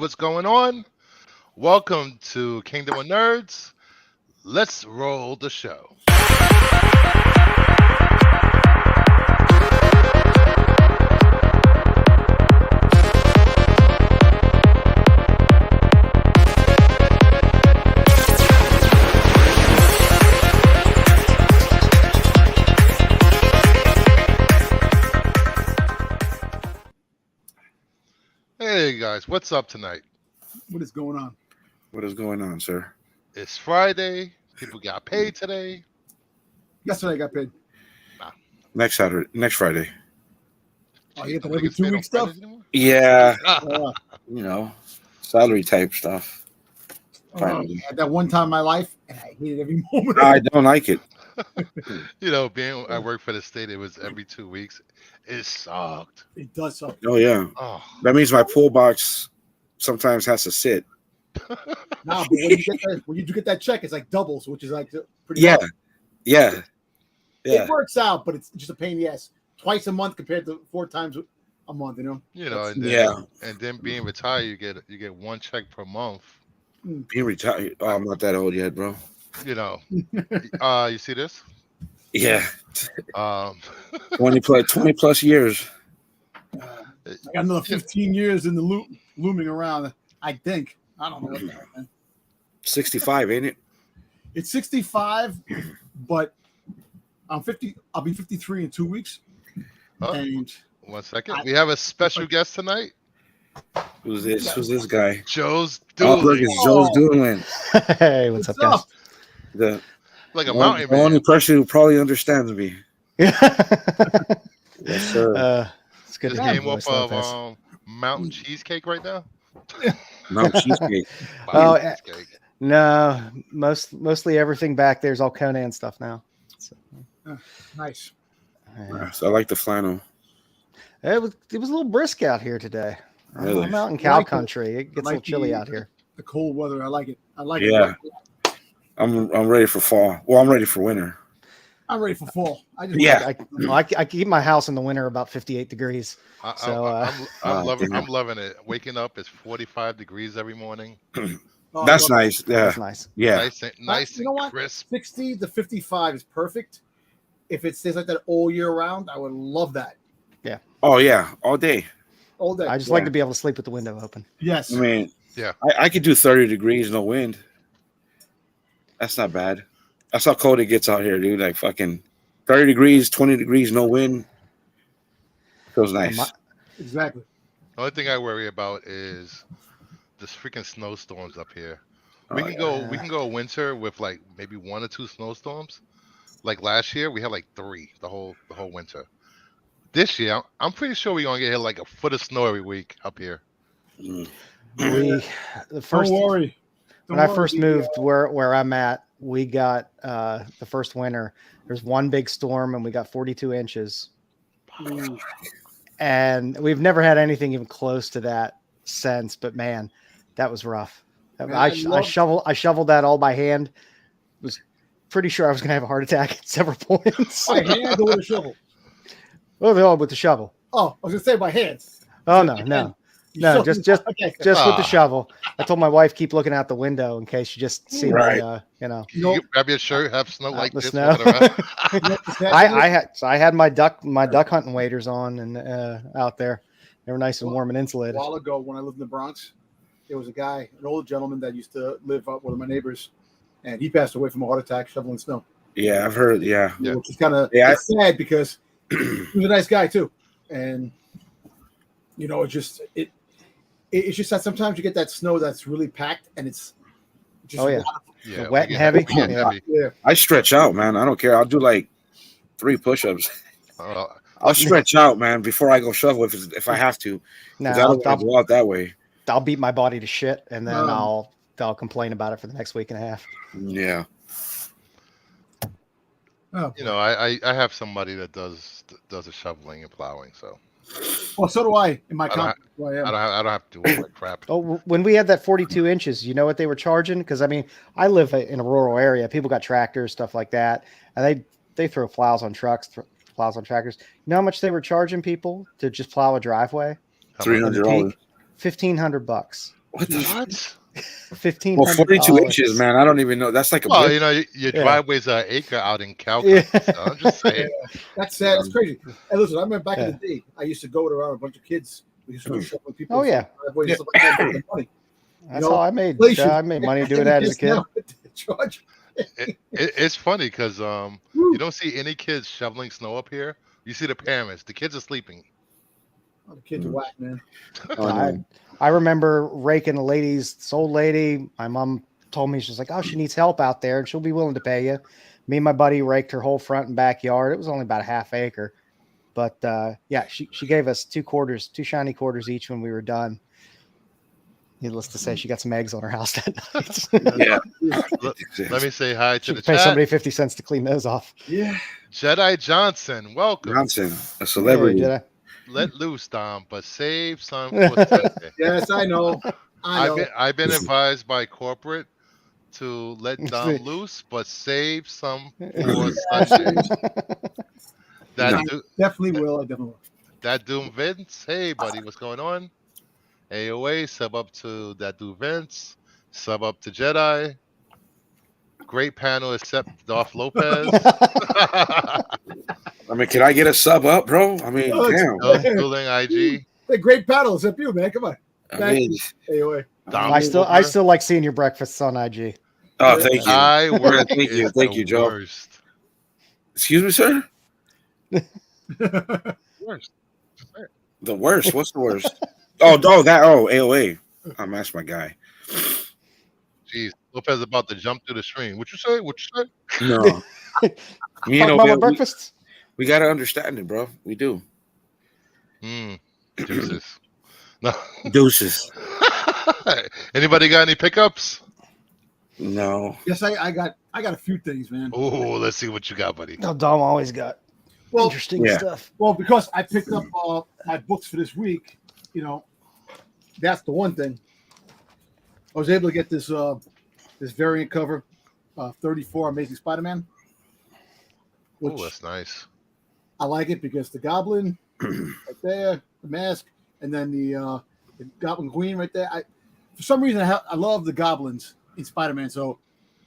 what's going on? Welcome to Kingdom of Nerds. Let's roll the show. Hey guys, what's up tonight? What is going on? What is going on, sir? It's Friday. People got paid today. Yesterday I got paid. Next Saturday, next Friday. Oh, you get that Nobody every gets paid 2 on week stuff? Fridays anymore? Yeah, Oh, salary type stuff. I had that one time in my life, and I hated every moment. I don't like it. Being I work for the state, it was every 2 weeks. It sucked. It does suck. Oh yeah, Oh, that means my pool box sometimes has to sit. Nah, but when you do get that check, it's like doubles, which is like pretty. Yeah, much. yeah. It works out, but it's just a pain in the ass. Twice a month compared to 4 times a month. and then, Yeah. and then being retired, you get one check per month. Being retired. Oh, I'm not that old yet, bro. You see this? Yeah, Um, 20 plus years. I got another 15 years in the looming around. I think. I don't know. What the heck, man. 65, ain't it? It's 65, but I'm 50. I'll be 53 in 2 weeks. Oh. And 1 second. We have a special guest tonight. Who's this? Who's this guy? Joe's Oh, doing look, it's Joe's doing. Hey, what's up, guys? The like a mountain the only man. person who probably understands me. Yeah. Yes, sir. It's good Just to came hear off voice like this. of mountain cheesecake right now. Mountain cheesecake. Oh, Mountain cheesecake. No, mostly everything back there's all Conan stuff now. So, nice. So I like the flannel. it was a little brisk out here today. Really? I'm out in cow Like it. country. It gets a little chilly out here. The cold weather. I like it. I like Yeah. it. I'm ready for fall. Well, I'm ready for winter. I'm ready for fall. I just Yeah. I keep my house in the winter about 58 degrees. So, I'm loving. damn. I'm loving it. Waking up, it's 45 degrees every morning. Oh, That's I love nice. Yeah. That's nice. Yeah. Nice You know and what? crisp. 60 to 55 is perfect. If it stays like that all year round, I would love that. Oh yeah. All day. All day. I just like to be able to sleep with the window open. Yes. I mean, Yeah. I could do 30 degrees, no wind. That's not bad. That's how cold it gets out here, dude. Like fucking 30 degrees, 20 degrees, no wind. Feels nice. Exactly. The only thing I worry about is this freaking snowstorms up here. We Oh, can yeah. go. We can go winter with like maybe 1 or 2 snowstorms. Like last year, we had like 3 the whole winter. This year, I'm pretty sure we're gonna get hit like a foot of snow every week up here. Mm. The first Don't worry. when I first moved where I'm at, we got the first winter. There's one big storm and we got 42 inches. And we've never had anything even close to that since. But man, that was rough. Man, I shoveled that all by hand. Was pretty sure I was gonna have a heart attack at several points. By hand or with a shovel? Oh, with the shovel. Oh, I was gonna say by hands. Oh no. No, just Okay. with the shovel. I told my wife keep looking out the window in case you just see Right. me, You can grab your shirt, have snow like the this. snow. walking around. I had my duck hunting waders on and out there. They were nice and warm and A insulated. while ago, when I lived in the Bronx, there was a guy, an old gentleman that used to live up with my neighbors, and he passed away from a heart attack shoveling snow. Yeah, I've heard. Yeah. Yeah. Which is kind of sad because he was a nice guy too, and it's just that sometimes you get that snow that's really packed and it's just Yeah, Wet we and get heavy? heavy. yeah. I stretch out, man. I don't care. I'll do like 3 push-ups. I'll stretch out, man, before I go shovel if I have to. No, 'Cause I don't want to go out that way. I'll beat my body to shit and then I'll complain about it for the next week and a half. Yeah. Oh, I have somebody that does the shoveling and plowing, so well, so do I in my I don't company. Well, I don't have to do all that crap. Oh, when we had that 42 inches, you know what they were charging? Because I mean, I live in a rural area. People got tractors, stuff like that, and they throw plows on trucks, plows on tractors. You know how much they were charging people to just plow a driveway? $300. $1,500. What the fuck? What? $1,500. Well, 42 inches, man. I don't even know. That's like a Well, brick. you know, your Yeah. driveway's an acre out in Calgary. Yeah. So I'm just saying. That's sad. It's crazy. Hey, listen, I remember back in Yeah. the day, I used to go around a bunch of kids. We used to go shoveling people. Oh, yeah. Driveways and stuff like that for the money. That's know, how I made. inflation. I made money doing that as a kid. Now, George, It's funny because you don't see any kids shoveling snow up here. You see the parents. The kids are sleeping. oh, the kids are whack, man. I remember raking a this old lady. My mom told me, she's like, oh, she needs help out there and she'll be willing to pay you. Me and my buddy raked her whole front and backyard. It was only about a half acre. But yeah, she gave us 2 shiny quarters each when we were done. Needless to say, she got some eggs on her house that night. Yeah. Let me say hi to She the could pay chat. somebody 50 cents to clean those off. Yeah. Jedi Johnson, welcome. Johnson, a celebrity. Hey, did I? Let loose, Dom, but save some for Sunday. Yes, I know. I know. I've been advised by corporate to let Dom loose, but save some for Sunday. I definitely will. That Doom Vince, hey buddy, what's going on? AOA, sub up to that Doom Vince, sub up to Jedi. Great panel except Dolph Lopez. I mean, can I get a sub up, bro? I mean, damn. Dueling IG. Hey, great paddle. Except you, man. Come on. I mean, AOA. Dom I still like seeing your breakfast on IG. oh, thank you. I work Thank you, Joe. worst. Excuse me, sir. Worst. The worst. What's the worst? AOA. That's my guy. Jeez, Lopez about to jump through the stream. What you say? What you say? No. You Talk know, about my man, breakfast. we got to understand it, bro. We do. Deuces. No. Deuces. Anybody got any pickups? No. Yes, I got a few things, man. Oh, let's see what you got, buddy. No, Dom always got interesting stuff. Well, because I picked up my books for this week, you know, that's the one thing. I was able to get this this variant cover, 34 Amazing Spider-Man. Oh, that's nice. I like it because the Goblin right there, the mask, and then the Goblin Queen right there. For some reason, I love the Goblins in Spider-Man. So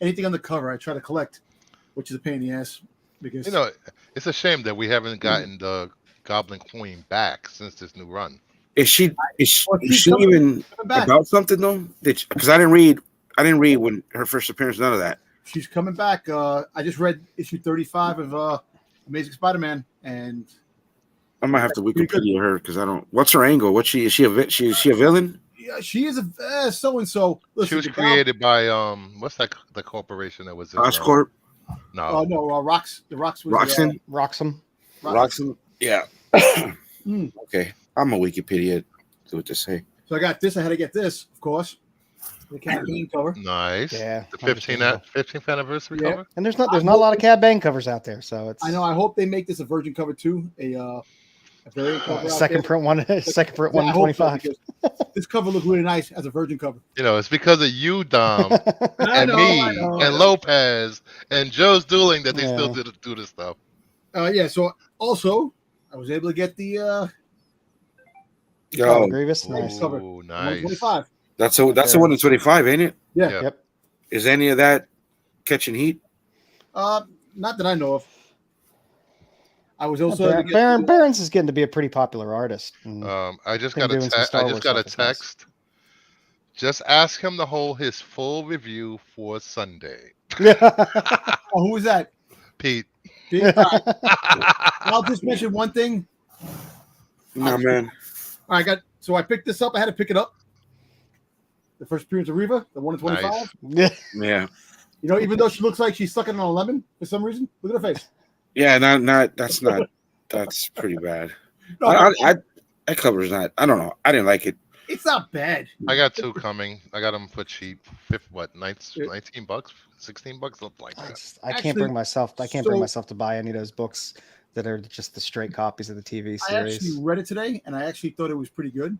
anything on the cover, I try to collect, which is a pain in the ass. Because it's a shame that we haven't gotten the Goblin Queen back since this new run. Is she coming even back. about something though? Because I didn't read when her first appearance. None of that. She's coming back. I just read issue 35 of Amazing Spider-Man, and I might have to Wikipedia her because I don't. What's her angle? Is she a villain? yeah, she is a so and so. She was created by what's that? The corporation that was in, Oscorp. No, Roxxon. Roxxon. Yeah. Okay, I'm a Wikipedia. See what to say. So I got this. I had to get this, of course. The campaign cover. nice. Yeah, The 15th anniversary Yeah. cover. And there's not a lot of Cad Bang covers out there, so it's I know. I hope they make this a virgin cover too. A variant cover. second print 125. Because this cover looks really nice as a virgin cover. It's because of you, Dom, I and know, me, I know. and Lopez, and Joe's Dueling that they Yeah. still do this stuff. Yeah. So also, I was able to get the Yo, Grievous, nice. cover. Ooh, nice. 125. that's the one in 25, ain't it? Yeah. Yeah. Yep. Is any of that catching heat? Not that I know of. I was also able to get Barron's is getting to be a pretty popular artist. And I just Been got a doing some Star Wars stuff as well. text. Just ask him to hold his full review for Sunday. oh, who was that? Pete. All right. I'll just mention one thing. No, man. I picked this up. I had to pick it up. The first appearance of Reva, the 1 in 25. Nice. Yeah. Even though she looks like she's sucking on a lemon for some reason. Look at her face. Yeah, that's pretty bad. No, That cover's not. I don't know. I didn't like it. it's not bad. I got 2 coming. I got them for cheap. $19, $16, $16, something like that. I can't bring myself. I can't bring myself to buy any of those books that are just the straight copies of the TV I series. actually read it today, and I actually thought it was pretty good.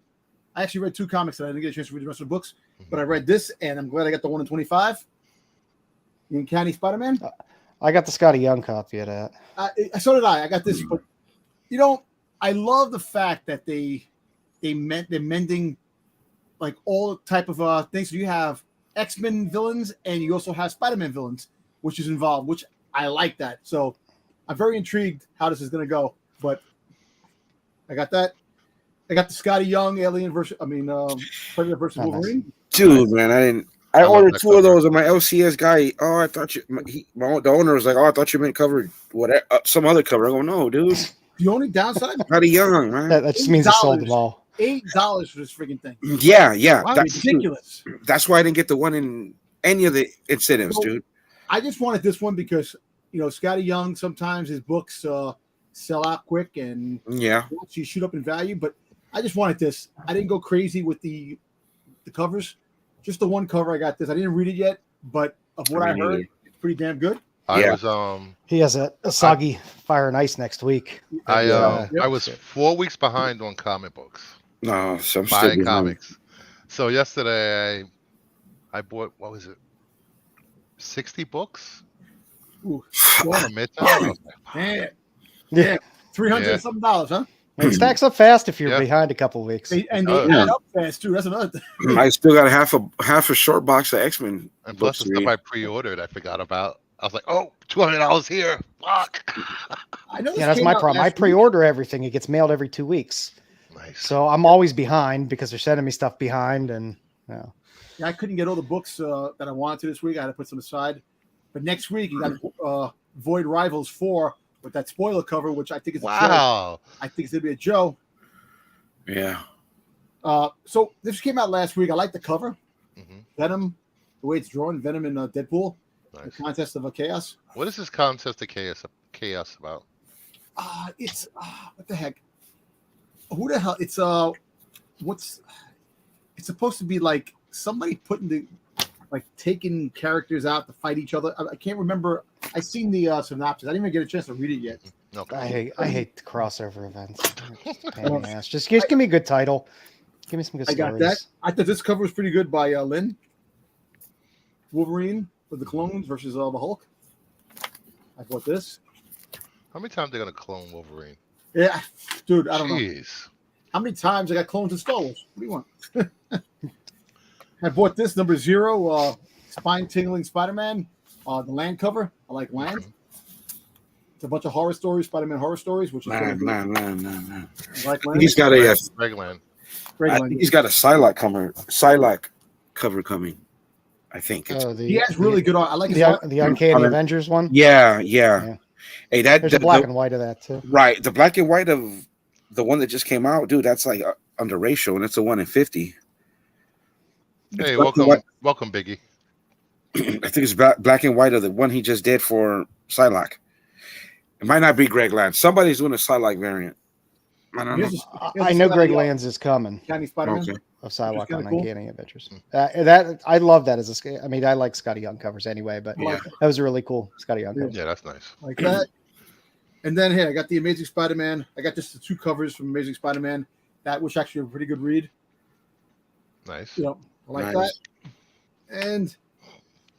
I actually read 2 comics that I didn't get a chance to read the rest of the books, but I read this, and I'm glad I got the 1 in 25. The Uncanny Spider-Man. I got the Scotty Young copy of that. So did I. I got this, but I love the fact that they're mending like all type of things. So you have X-Men villains and you also have Spider-Man villains, which is involved, which I like that. So I'm very intrigued how this is going to go. But I got that. I got the Scotty Young Predator versus Oh, nice. Wolverine. Dude, man, I love ordered that 2 of cover. those, and my LCS guy. Oh, I thought the owner was like, "Oh, I thought you meant covered whatever, some other cover." I go, "No, dude, The only downside, Scotty Young, man." That just means he sold them all. $8 for this freaking thing. Yeah, Wow. that's Ridiculous. That's why I didn't get the one in any of the incentives, So, dude. I just wanted this one because Scotty Young, sometimes his books sell out quick and Yeah, actually shoot up in value. But I just wanted this. I didn't go crazy with the covers. Just the one cover. I got this. I didn't read it yet, but of what I heard, it's pretty damn good. I Yeah. was He has a soggy Fire and Ice next week. I Yep. was 4 weeks behind on comic books, no, so I'm still buying behind. comics. So yesterday I bought, what was it, 60 books Ooh, from Midtown. I was like, man. Yeah. $300 Yeah. something, huh? It stacks up fast if you're Yeah. behind a couple weeks. They does. add up fast too. That's another thing. I still got half a short box of X-Men and books plus the to stuff read. I pre-ordered, I forgot about. I was like, oh, $200 here. Fuck. I know this Yeah, that's came my out problem. I last week. pre-order everything. It gets mailed every 2 weeks. Nice. So I'm always behind because they're sending me stuff behind. And Yeah, I couldn't get all the books that I wanted to this week. I had to put some aside. But next week you got Void Rivals 4 with that spoiler cover, which I think is a Joe. Wow. I think it's gonna be a Joe. Yeah, So this came out last week. I like the cover. hmm Venom, the way it's drawn, Venom and Deadpool, the Nice. contest of chaos. What is this contest of chaos about? It's what the heck? Who the hell? It's it's supposed to be like somebody taking characters out to fight each other. I can't remember. I seen the synopsis. I didn't even get a chance to read it yet. Okay. I hate the crossover events. It's just a pain in the ass. Just give me a good title. Give me some good I stories. got that. I thought this cover was pretty good by Lynn. Wolverine with the clones versus the Hulk. I bought this. How many times they gonna clone Wolverine? Yeah, dude, I don't know. Jeez. How many times I got clones in Star Wars? What do you want? I bought this number 0, spine-tingling Spider-Man, the Land cover. I like Land. It's a bunch of horror stories, Spider-Man horror stories, which is nah. I like Land. He's got a. Raglan. Great I Land. think he's got a Psylocke cover coming. I think. It's, Oh, He has really good art. I like his art. the Uncanny Avengers one. yeah. Yeah. Hey, There's a black and white of that too. right. The black and white of the one that just came out, dude. That's like under ratio, and it's a 1 in 50. Hey, black and white. welcome, Biggie. I think it's black and white of the one he just did for Psylocke. It might not be Greg Land. Somebody's doing a Psylocke variant. I don't know. I know Greg Lands is coming Uncanny Spider-Man. Okay. of Psylocke kinda on cool. Uncanny Avengers. That I love that as a. I mean, I like Scotty Young covers anyway, but Yeah. that was a really cool Scotty Young cover. Yeah, that's nice. Like that. And then here I got the Amazing Spider-Man. I got just the 2 covers from Amazing Spider-Man. That was actually a pretty good read. Nice. You know, I like Nice. that. And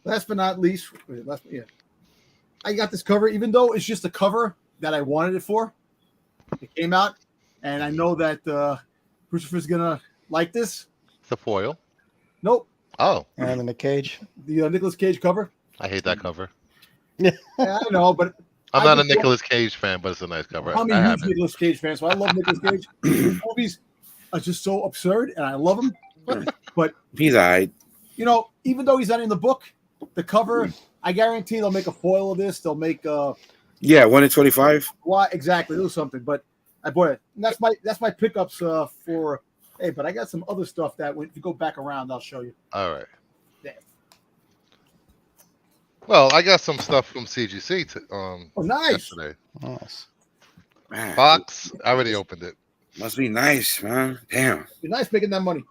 last but not least, I got this cover, even though it's just a cover that I wanted it for. It came out, and I know that Christopher's gonna like this. The foil. Nope, Oh, And in the cage. the Nicolas Cage cover. I hate that cover. Yeah, I know, but I'm I not a just Nicolas Cage fan, but it's a nice cover. I'm I a have huge it. Nicolas Cage fan, so I love Nicolas Cage. His movies are just so absurd, and I love them. But He's all right. even though he's not in the book, the cover, I guarantee they'll make a foil of this. They'll make Yeah, 1 in 25. why exactly do something. But I bought it. And that's my pickups for. Hey, but I got some other stuff that when you go back around, I'll show you. All right. Yeah. Well, I got some stuff from CGC Oh, nice. yesterday. Nice. Man, Box. I already opened it. must be nice, man. Damn. Be nice making that money.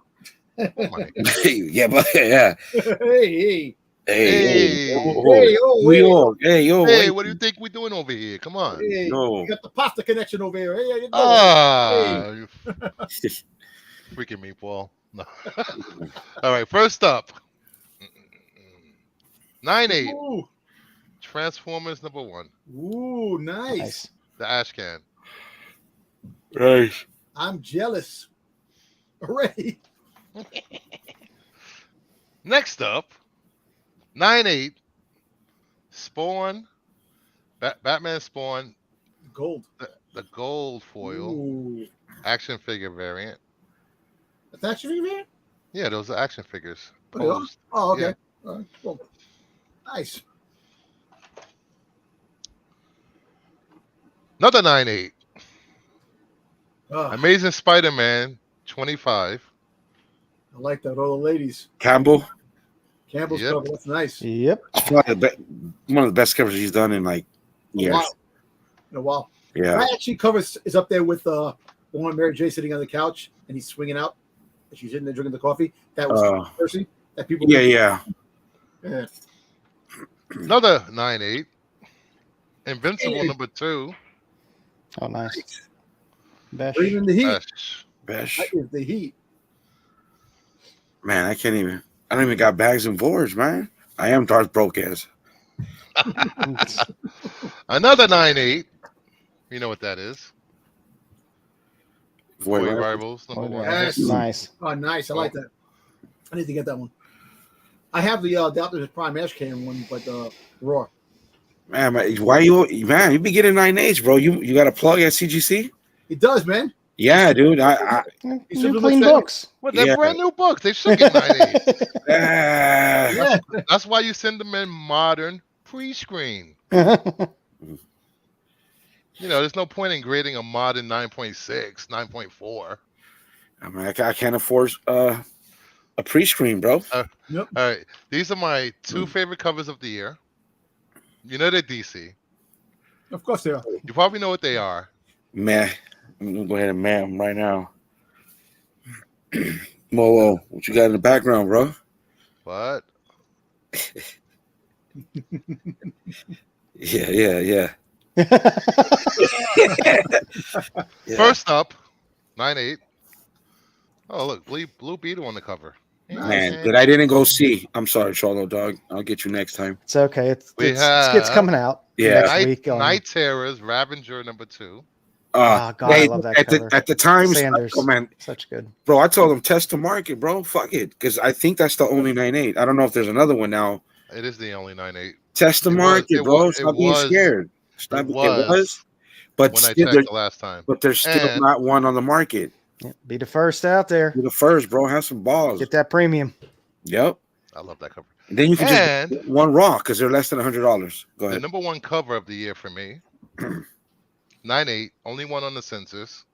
Money. Yeah, but yeah. Hey. Hey. New York. Hey, yo. Hey, wait. what do you think we're doing over here? Come on. Hey, No. you got the pasta connection over here. Hey, how you doing? Ah, you freaking meatball. No. All right, first up. 9-8. Ooh, Transformers #1. ooh, nice. Nice. The ash can. Nice. I'm jealous. Hooray. Next up, 9/8 Spawn, Batman Spawn, Gold. the gold foil Ooh. action figure variant. That's actually man. Yeah, those are action figures. Oh, they are? Posed. Oh, okay. Yeah. Well, nice. Another 9/8 I Amazing Spider-Man 25. like that. All the ladies. Campbell, Campbell's Yep. cover. That's nice. Yep. it's probably one of the best covers he's done in like years. Wow. In a while. Yeah. That actually covers is up there with the one with Mary J sitting on the couch and he's swinging out. And she's sitting there drinking the coffee. That was Percy. That people. Yeah. Yeah. Another 9/8 Invincible Hey. number 2. Oh, nice. Besh. Bringing the heat. Besh. That is the heat. Man, I don't even got bags and boards, man. I am Darth broke ass. Another 9/8. You know what that is? Void Void Rivals. Rivals number Oh, 1. Yes. Nice. Oh, nice. I like that. I need to get that one. I have the Optimus Prime Ash Can one, but raw. Man, why you be getting 9/8, bro? You got a plug at CGC? It does, man. Yeah, dude. New clean books. Well, they're Yeah. brand new books. They should get 9/8. Yeah. That's why you send them in modern pre-screen. You know, there's no point in grading a modern 9.6, 9.4. I mean, I can't afford a pre-screen, bro. Yep. All right, these are my 2 favorite covers of the year. You know they're DC. Of course they are. You probably know what they are. Man, I'm gonna go ahead and man them right now. Whoa, what you got in the background, bro? What? Yeah. Yeah. First up, 9/8. Oh, look, Blue Beetle on the cover. Man, that I didn't go see. I'm sorry, Charlo dog. I'll get you next time. It's okay. It's We it's have coming out Yeah. next week. Night Terrors, Ravager number 2. God, I love that cover. At the time, Sanders. oh man, Such good. bro, I told him test the market, bro. Fuck it, because I think that's the only 9/8. I don't know if there's another one now. It is the only 9/8. Test the It was- market, it bro. was- Stop it being was- scared. It was But when I still, checked the last time. but there's still And- not one on the market. Yeah, be the first out there. You're the first, bro. Have some balls. Get that premium. Yep. I love that cover. And then you can And- just get one raw because they're less than $100. Go The ahead. number 1 cover of the year for me. 9/8, only one on the census.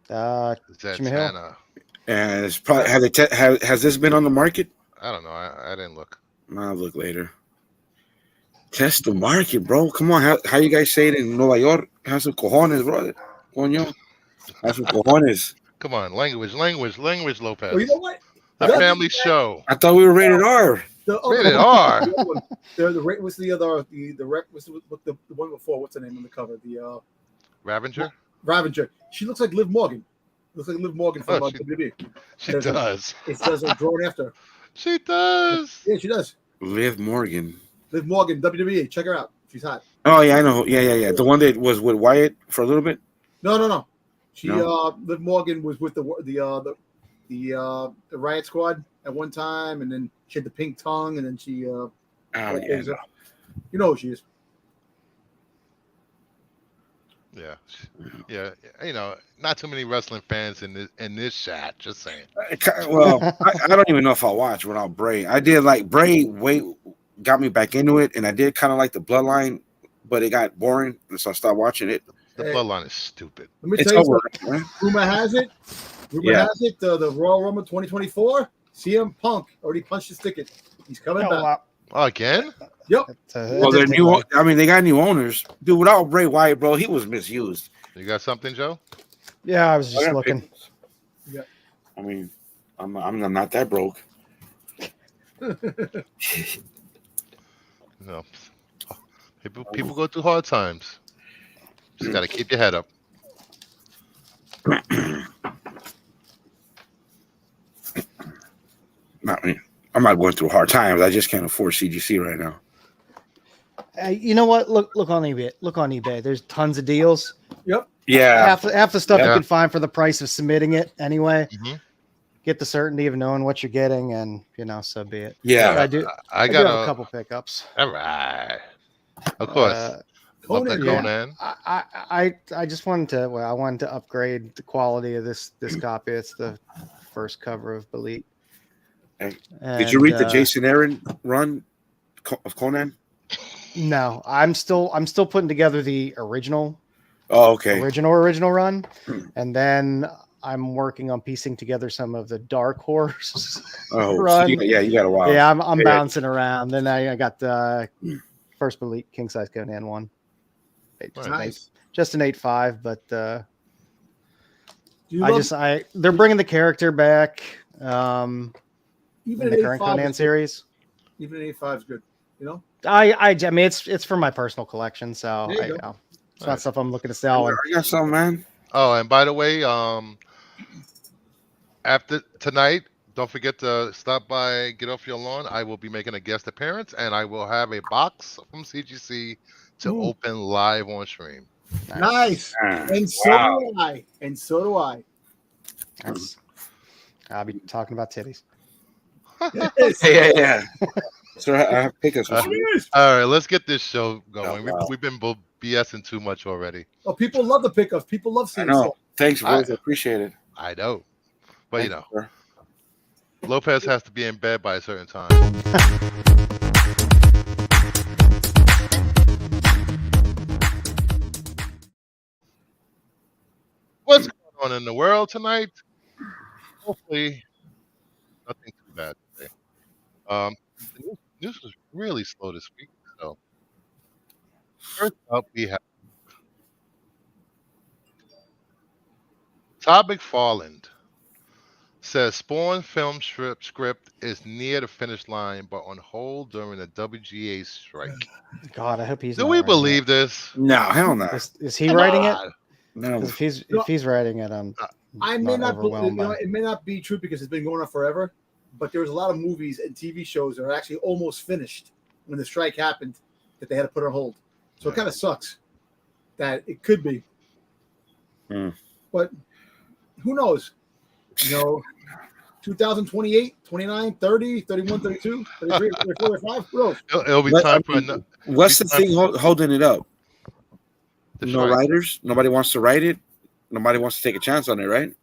Jimmy Hill. Zatanna. And it's probably has this been on the market? I don't know. I didn't look. I'll look later. Test the market, bro. Come on. How you guys say it in Nueva York? Have some cojones, brother. Coño. Have some cojones. Come on, language, Lopez. Well, you know what? The That's- family show. I thought we were rated R. Rated R. The rate was the other the rec was the one before. What's the name on the cover? The Ravager? Ravager. She looks like Liv Morgan. Looks like Liv Morgan from Oh, she- WWE. She There's a- does. It says drawn after. She does. Yeah, she does. Liv Morgan. Liv Morgan, WWE. Check her out. She's hot. Oh yeah, I know. Yeah. The one that was with Wyatt for a little bit. No. She No? Liv Morgan was with the Riot Squad at one time, and then she had the pink tongue, and then she Oh yeah. you know who she is. Yeah. Yeah. You know, not too many wrestling fans in this chat. Just saying. Well, I don't even know if I watched without Bray. I did like Bray. Got me back into it, and I did kind of like the Bloodline, but it got boring, and so I stopped watching it. The Hey. bloodline is stupid. Let me It's tell you over. something. Man. Rumor has it. The Royal Rumble 2024. CM Punk already punched his ticket. He's coming Oh, back. wow. Oh, again? Yep. Well, they're new. I mean, they got new owners, dude. Without Bray Wyatt, bro, he was misused. You got something, Joe? Yeah, I was I just got looking. pictures. Yeah. I mean, I'm not that broke. No. People go through hard times. Just got to keep your head up. I'm not going through hard times. I just can't afford CGC right now. You know what? Look on eBay. Look on eBay. There's tons of deals. Yep. Yeah. Half the stuff Yeah. you can find for the price of submitting it anyway. hmm Get the certainty of knowing what you're getting, and so be it. Yeah. But I do I do got have a couple pickups. All right. Of course. Love that Conan. yeah. Conan. I just wanted to I wanted to upgrade the quality of this copy. It's the first cover of Belit. Did you read the Jason Aaron run of Conan? No, I'm still putting together the original Oh, okay. original run, and then I'm working on piecing together some of the Dark Horse Oh, so run. you got a while. Yeah, I'm Yeah. bouncing around. Then I got the first Belit King Size Conan one. Nice. Just an 8.5, but Do you they're bringing the character back even in an the current 8.5 Conan is good. series. Even an 8.5 is good. You know. I mean it's for my personal collection, so There you go. it's not stuff I'm looking to sell. I got something, man. Oh, and by the way, after tonight, don't forget to stop by Get Off Your Lawn. I will be making a guest appearance, and I will have a box from CGC to Ooh. open live on stream. Nice. And so do I. And so do I. Nice. I'll be talking about titties. Yes. Yeah. So I have pickups. All right, let's get this show going. Oh, wow. We've been BSing too much already. Oh, people love the pickups. People love I seeing know. stuff. Thanks, Rose. I appreciate it. I know, but Thank sir. Lopez has to be in bed by a certain time. What's going on in the world tonight? Hopefully, nothing too bad today. The news was really slow this week. So, first up, we have Todd McFarlane says Spawn film script is near the finish line, but on hold during the WGA strike. God, I hope he's. Do not we writing believe this? No, hell no. it. Is he writing it? God. No. 'Cause if he's writing it, I may not believe, overwhelmed by- it may not be true because it's been going on forever, but there's a lot of movies and TV shows that are actually almost finished when the strike happened that they had to put on hold. So it kind of sucks that it could be. But who knows? 2028, 29, 30, 31, 32, 33, 34, 35, who knows? It'll be time for another. What's the thing holding it up? The No strike. writers. Nobody wants to write it. Nobody wants to take a chance on it, right?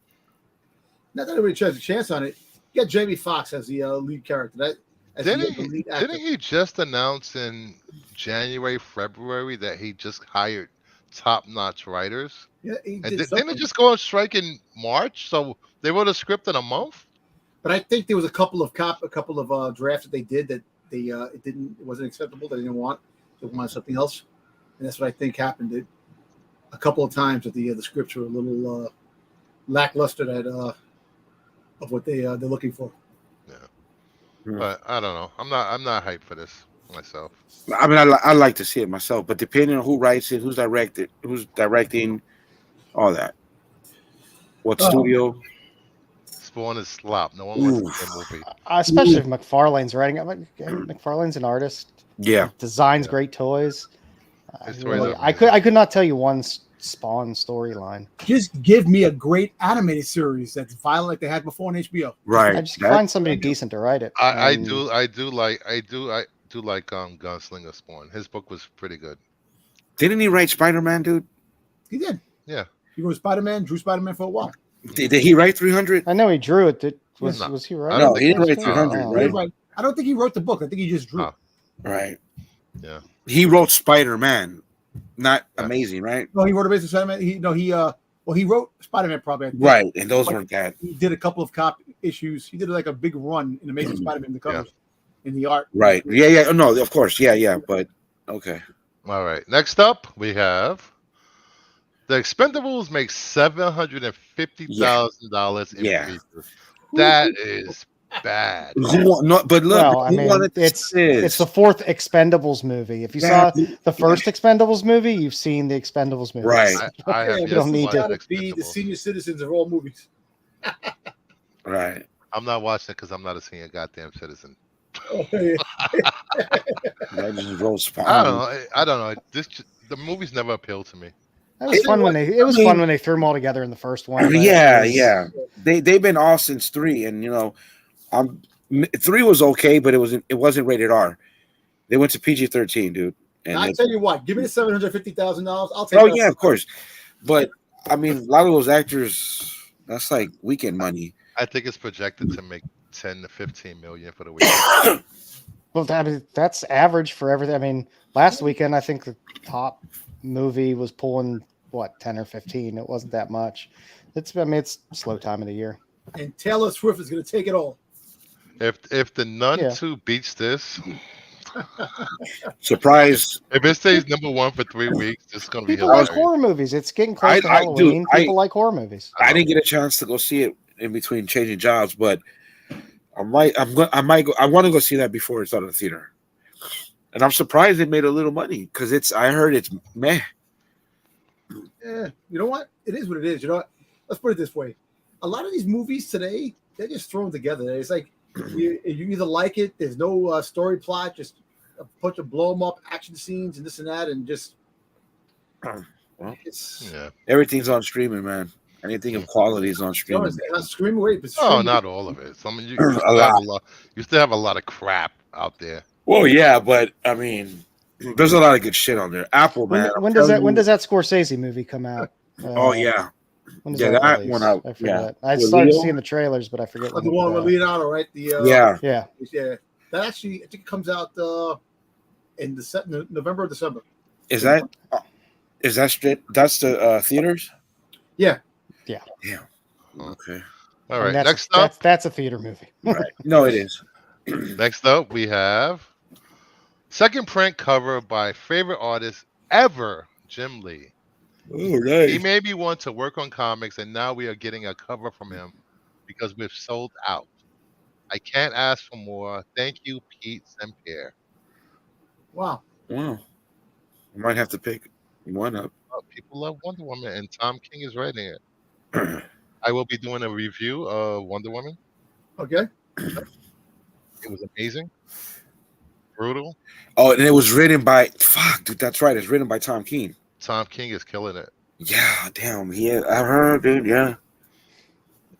Not that everybody has a chance on it. You got Jamie Foxx as the lead character. Didn't he just announce in January, February that he just hired top-notch writers? Yeah, he And did didn't something. it just go on strike in March? So they wrote a script in a month? But I think there was a couple of drafts that they did that it wasn't acceptable. They didn't want. They wanted something else, and that's what I think happened. A couple of times that the scripts were a little lackluster of what they're looking for. But I don't know. I'm not hyped for this myself. I mean, I like to see it myself, but depending on who writes it, who's directing, all that. What studio? Spawn is slop. No one wants to see a movie. especially if McFarlane's writing it. McFarlane's an artist. Yeah. Designs great toys. His toys are I could not tell you one Spawn storyline. Just give me a great animated series that's violent like they had before on HBO. Right. I just find somebody decent to write it. I And do like Gunslinger Spawn. His book was pretty good. Didn't he write Spider-Man, dude? He did. Yeah. He wrote Spider-Man, drew Spider-Man for a while. Did he write 300? I know he drew it. Was No. he I writing? don't No, he didn't write Spawn? 300, Oh. right? I don't think he wrote the book. I think he just drew. Oh. Right. Yeah. He wrote Spider-Man. Not amazing, right? No, he wrote a basic Spider-Man. He wrote Spider-Man probably. I think. Right, and those weren't bad. He did a couple of issues. He did like a big run in Amazing Spider-Man, the covers, in the art. Right. Yeah. Oh, no, of course. Yeah. But okay. All right. Next up, we have the Expendables make $750,000 in features. That is bad. But look, Well, I who mean, wanted it's this? the fourth Expendables movie. If you saw the first Expendables movie, you've seen the Expendables movie. Right. I have You yet don't to need watch to Gotta be the Expendables. senior citizens of all movies. Right. I'm not watching it because I'm not a senior goddamn citizen. Oh, yeah. I just wrote Spawn. I don't know. The movies never appealed to me. It was fun when they threw them all together in the first one. But Yeah. They've been all since 3, and 3 was okay, but it wasn't rated R. They went to PG-13, dude. And I tell you what, give me the $750,000. I'll take. Oh yeah, of course. But I mean, a lot of those actors, that's like weekend money. I think it's projected to make 10 to 15 million for the weekend. Well, that's average for everything. I mean, last weekend I think the top movie was pulling 10 or 15. It wasn't that much. It's a slow time of the year. And Taylor Swift is going to take it all. If the Nun 2 beats this, surprise! If it stays number 1 for 3 weeks, it's going to be People hilarious. like horror movies. It's getting close to Halloween. People like horror movies. I didn't get a chance to go see it in between changing jobs, but I want to go see that before it's out of the theater. And I'm surprised it made a little money because I heard it's meh. Yeah, you know what? It is what it is. You know what? Let's put it this way: a lot of these movies today, they're just thrown together. It's like you either like it. There's no story plot, just a bunch of blow 'em up action scenes and this and that, and just everything's on streaming, man. Anything of quality is on streaming. Not all of it. Some you still have a lot of crap out there. Well, yeah, but I mean, there's a lot of good shit on there. Apple, man. When does that Scorsese movie come out? Oh yeah. When does that one out? I forget. I started seeing the trailers, but I forget. The one with Leonardo, right? Yeah. That actually, I think it comes out in November or December. Is that straight? That's the theaters? Yeah. Yeah. Okay. All right. Next up, that's a theater movie. Right. No, it is. Next up, we have second print cover by favorite artist ever, Jim Lee. Oh, nice. He made me want to work on comics, and now we are getting a cover from him because we've sold out. I can't ask for more. Thank you, Pete Saint-Pierre. Wow. I might have to pick one up. People love Wonder Woman, and Tom King is writing it. I will be doing a review of Wonder Woman. Okay. It was amazing. Brutal. Oh, and it was written by dude. That's right. It's written by Tom King. Tom King is killing it. Yeah, damn. Yeah, I heard, dude. Yeah.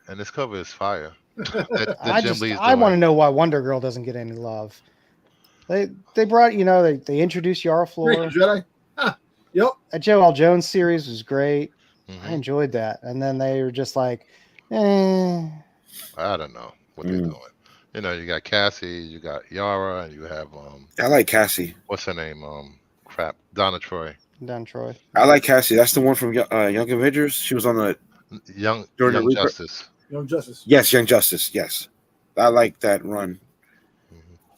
And this cover is fire. I want to know why Wonder Girl doesn't get any love. They brought they introduced Yara Flor. Yep. That Joe L. Jones series was great. Mm-hmm. I enjoyed that, and then they were just like, I don't know what they're doing. You got Cassie, you got Yara, and you have I like Cassie. What's her name? Donna Troy. Don Troy. I like Cassie. That's the one from Young Avengers. She was on the Young Justice. Young Justice. Yes, Young Justice. Yes, I like that run.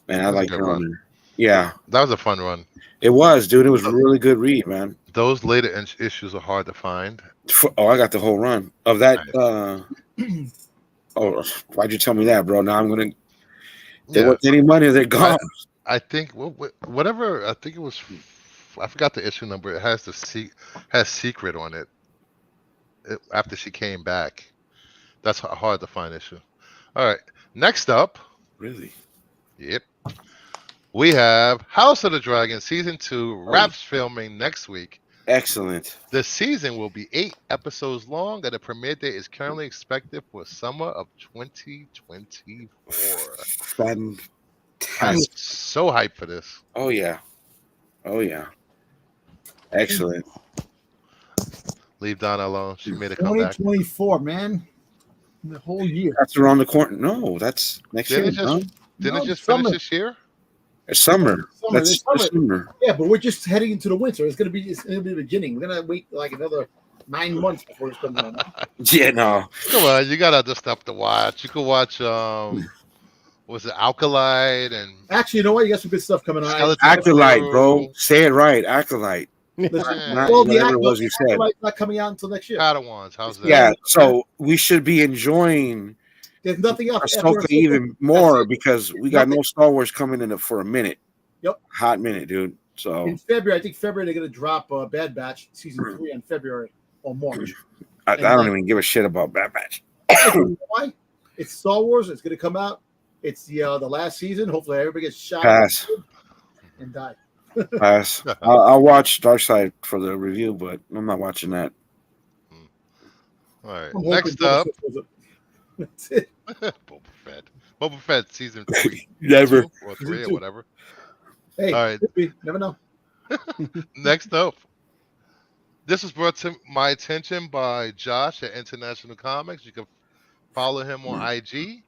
Man, I like her run. Yeah, that was a fun run. It was, dude. It was a really good read, man. Those later issues are hard to find. I got the whole run of that. Why'd you tell me that, bro? Now I'm gonna. They want any money, they're gone. I think whatever. I think it was. I forgot the issue number. It has has Secret on it. After she came back, that's a hard to find issue. All right, next up. Really? Yep. We have House of the Dragon Season 2 wraps filming next week. Excellent. The season will be 8 episodes long, and the premiere date is currently expected for summer of 2024. Fantastic. I'm so hyped for this. Oh, yeah. Excellent. Leave Donna alone. She made a comeback. 2024, man. The whole year. That's around the corner. No, that's next year. Didn't it just finish this year? It's summer. That's summer. Yeah, but we're just heading into the winter. It's gonna be the beginning. We're gonna wait like another 9 months before it's coming on. Yeah, no. Come on, you got other stuff to watch. You could watch was it Alkalite and actually, you know what? You got some good stuff coming on. Acolyte, bro. Say it right, Acolyte. Well, the was you said. Not coming out until next year. Padawans, how's that? Yeah, so we should be enjoying. There's nothing else. AHSOKA even more because we got no Star Wars coming in for a minute. Yep. Hot minute, dude. So in February, I think they're going to drop Bad Batch season 3 in February or March. I don't even give a shit about Bad Batch. Why? It's Star Wars. It's going to come out. It's the last season. Hopefully, everybody gets shot and die. Pass. I'll watch Dark Side for the review, but I'm not watching that. All right. I'm hoping Next up, Boba Fett was that's it. Boba Fett. Boba Fett season 3, Never. 2 or Season 3 or 2. whatever. Hey, All right. could be. Never know. Next up, this was brought to my attention by Josh at International Comics. You can follow him on IG.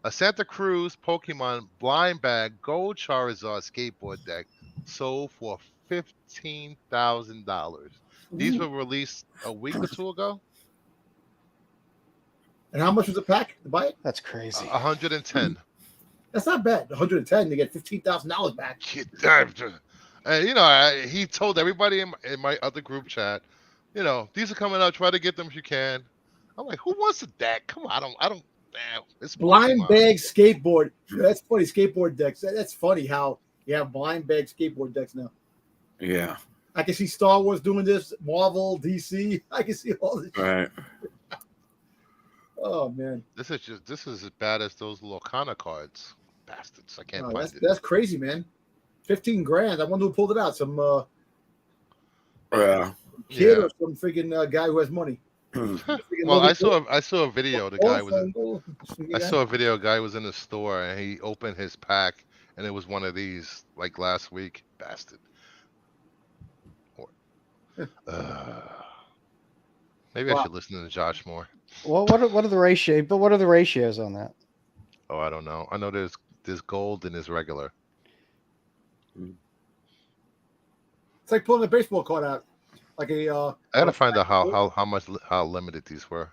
A Santa Cruz Pokemon blind bag gold Charizard skateboard deck sold for $15,000. These were released a week or two ago. And how much was a pack to buy it? That's crazy. 110. That's not bad. 110, they get $15,000 back. And he told everybody in my other group chat, these are coming out. Try to get them if you can. I'm like, who wants a deck? Come on, I don't. Damn, it's Blind Pokemon. bag skateboard. That's funny. Skateboard decks. That's funny how you have blind bag skateboard decks now. Yeah. I can see Star Wars doing this, Marvel, DC. I can see all this. Right. Oh man, This is as bad as those little Kana cards, bastards. I can't no, find that's, it. that's crazy, man. 15 grand. I wonder who pulled it out. Some Yeah. kid Yeah. or some freaking guy who has money. Well, I saw a video. The guy was. I I saw a video. A guy was in the store and he opened his pack and it was one of these like last week, bastard. Maybe I Wow. should listen to Josh more. Well, what are the ratio? But what are the ratios on that? Oh, I don't know. I know there's gold and there's regular. It's like pulling a baseball card out, like a. I gotta find out how limited these were.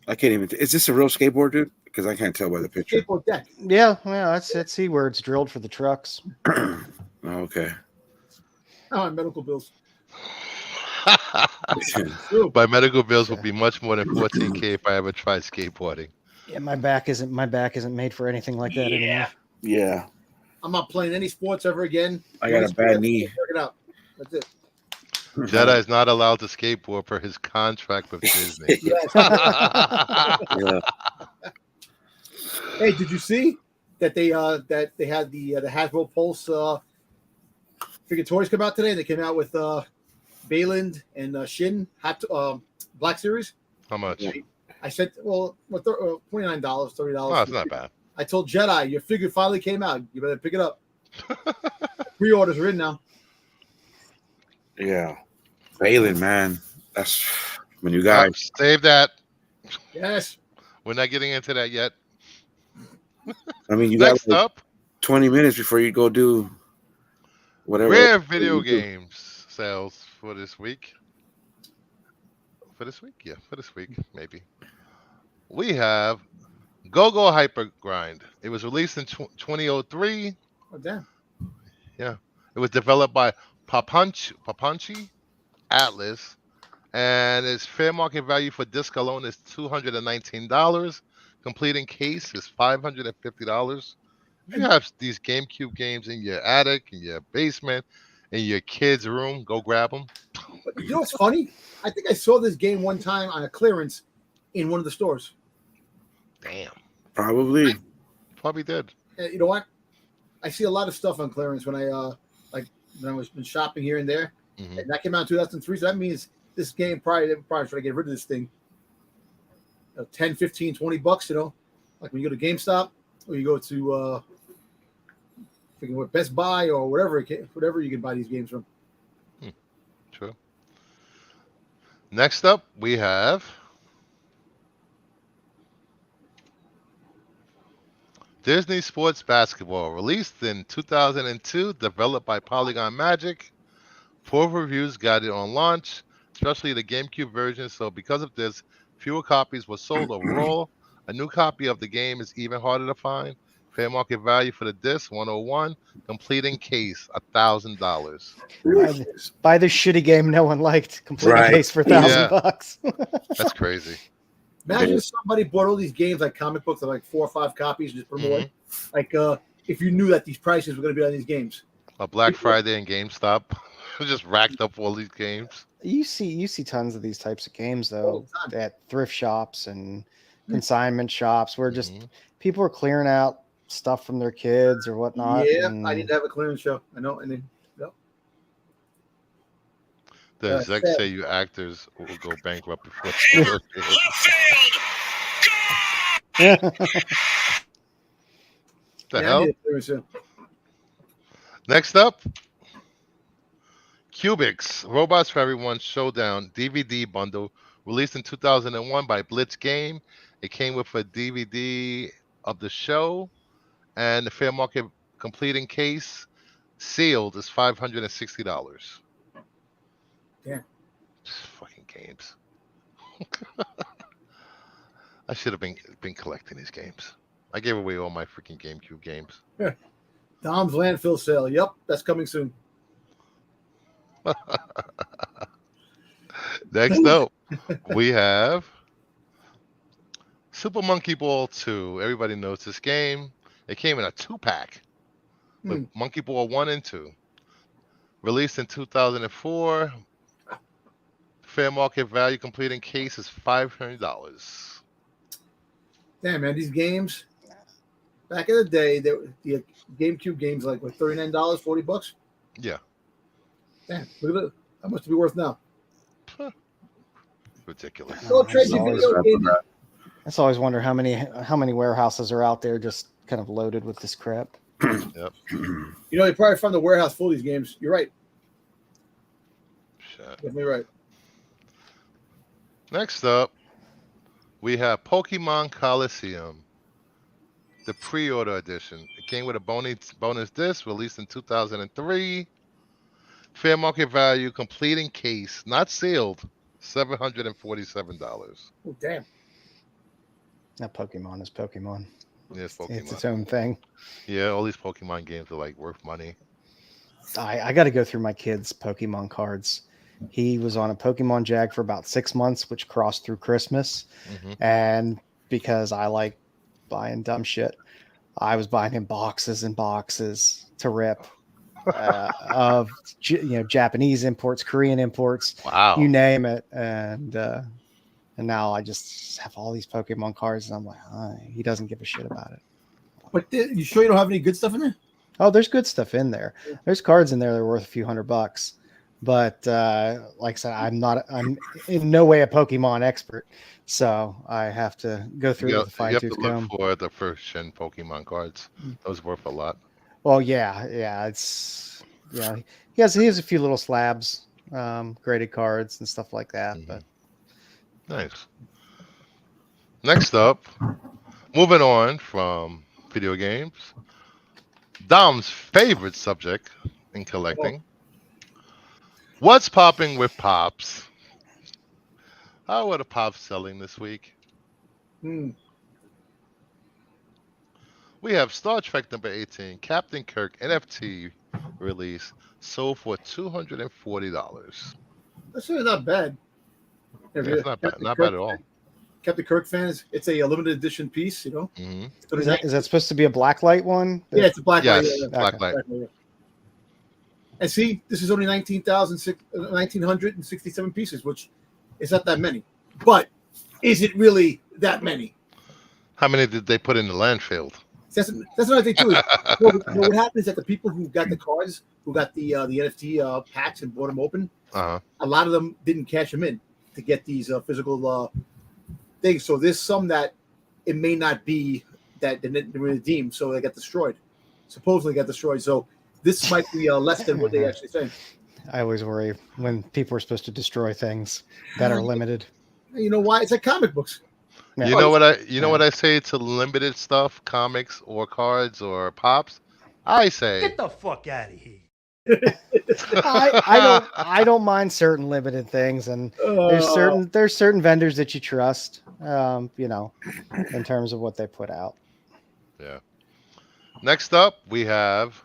I can't even. Is this a real skateboard, dude? Because I can't tell by the picture. skateboard deck. Yeah, that's see where it's drilled for the trucks. Okay. Oh, medical bills. True. My medical bills would be much more than $14,000 if I ever tried skateboarding. Yeah, my back isn't made for anything like that anymore. Yeah. I'm not playing any sports ever again. I got a bad knee. Work it out. That's it. Jedi is not allowed to skateboard per his contract with Disney. Yes. Yeah. Hey, did you see that they had the Hasbro Pulse figure toys come out today? And they came out with Bayland and Shin Black Series. How much? I said, $29, $30. Oh, it's not bad. I told Jedi, your figure finally came out. You better pick it up. Pre-orders are in now. Yeah. Balin, man. That's when you guys. Save that. Yes. We're not getting into that yet. I mean, you Next got like up, 20 minutes before you go do whatever. rare video games sales for this week. For this week? Yeah, for this week, maybe. We have Go-Go Hyper Grind. It was released in 2003. Oh, damn. It was developed by Papanchi Atlas, and its fair market value for disc alone is $219. Completing case is $550. If you have these GameCube games in your attic, in your basement, in your kid's room, go grab them. But you know what's funny? I think I saw this game one time on a clearance in one of the stores. Damn. Probably. Probably did. You know what? I see a lot of stuff on clearance when I when I was been shopping here and there. Mhm. And that came out in 2003. So that means this game probably try to get rid of this thing. 10, 15, $20, like when you go to GameStop or you go to Best Buy or whatever you can buy these games from. True. Next up, we have Disney Sports Basketball, released in 2002, developed by Polygon Magic. Poor reviews got it on launch, especially the GameCube version. So because of this, fewer copies were sold overall. A new copy of the game is even harder to find. Fair market value for the disc, 101. Completing case, $1,000. Buy this shitty game no one liked. Complete Right. case for Yeah. $1,000. That's crazy. Imagine if somebody bought all these games like comic books, like 4 or 5 copies, and just put them away. Like if you knew that these prices were going to be on these games. A Black Friday and GameStop just racked up all these games. You see tons of these types of games All though the time. at thrift shops and consignment shops where just Mhm. people are clearing out stuff from their kids or whatnot. Yeah, and I need to have a clearance show. I know, and then The execs sad. say you actors will go bankrupt before the Hammer, first year. love failed. The Yeah, I hell? need a clearance show. Next up, Cubics Robots for Everyone Showdown DVD bundle released in 2001 by Blitz Game. It came with a DVD of the show and the fair market completing case. Sealed is $560. Damn. Fucking games. I should have been collecting these games. I gave away all my freaking GameCube games. Dom's landfill sale. Yep, that's coming soon. Next up, we have Super Monkey Ball 2. Everybody knows this game. It came in a 2-pack with Monkey Ball 1 and 2. Released in 2004. Fair market value completing case is $500. Damn, man, these games. Back in the day, the GameCube games like what, $39, $40. Yeah. Damn, look at that. How much to be worth now? Ridiculous. Go trade your video game. I just always wonder how many warehouses are out there just kind of loaded with this crap. Yep. You know, they probably found the warehouse full of these games. You're right. Shit. Definitely right. Next up, we have Pokemon Coliseum, the pre-order edition. It came with a bonus disc released in 2003. Fair market value, completing case, not sealed, $747. Oh, damn. That Pokemon is Pokemon. Yes, Pokemon. It's its own thing. Yeah, all these Pokemon games are like worth money. I got to go through my kid's Pokemon cards. He was on a Pokemon Jag for about 6 months, which crossed through Christmas. And because I like buying dumb shit, I was buying him boxes and boxes to rip of Japanese imports, Korean imports, Wow. you name it. And now I just have all these Pokemon cards, and I'm like, he doesn't give a shit about it. But you sure you don't have any good stuff in there? Oh, there's good stuff in there. There's cards in there that are worth a few $100. But like I said, I'm in no way a Pokemon expert, so I have to go through it with a You have to fine-tooth look comb. for the first gen Pokemon cards. Those worth a lot. Well, yeah, he has a few little slabs, graded cards and stuff like that. But Nice. Next up, moving on from video games, Dom's favorite subject in collecting. What's popping with Pops? How are the Pops selling this week? We have Star Trek number 18, Captain Kirk NFT release, sold for $240. That's really not bad. Yeah, it's not bad, not bad at all. Captain Kirk fans, it's a limited edition piece, you know. So is that supposed to be a blacklight one? Yeah, it's a black light. Yes, black light. And see, this is only 1,967 pieces, which is not that many. But is it really that many? How many did they put in the landfill? That's another thing too. What happens is that the people who got the cards, who got the NFT packs and bought them open, a lot of them didn't cash them in to get these physical things. So there's some that it may not be that they didn't redeem, so they got destroyed. Supposedly got destroyed. So this might be less than what they actually say. I always worry when people are supposed to destroy things that are limited. You know why? It's like comic books. Yeah. You know what I say to limited stuff, comics or cards or Pops? I say, Get the fuck out of here. I don't mind certain limited things, and there's certain vendors that you trust, in terms of what they put out. Yeah. Next up, we have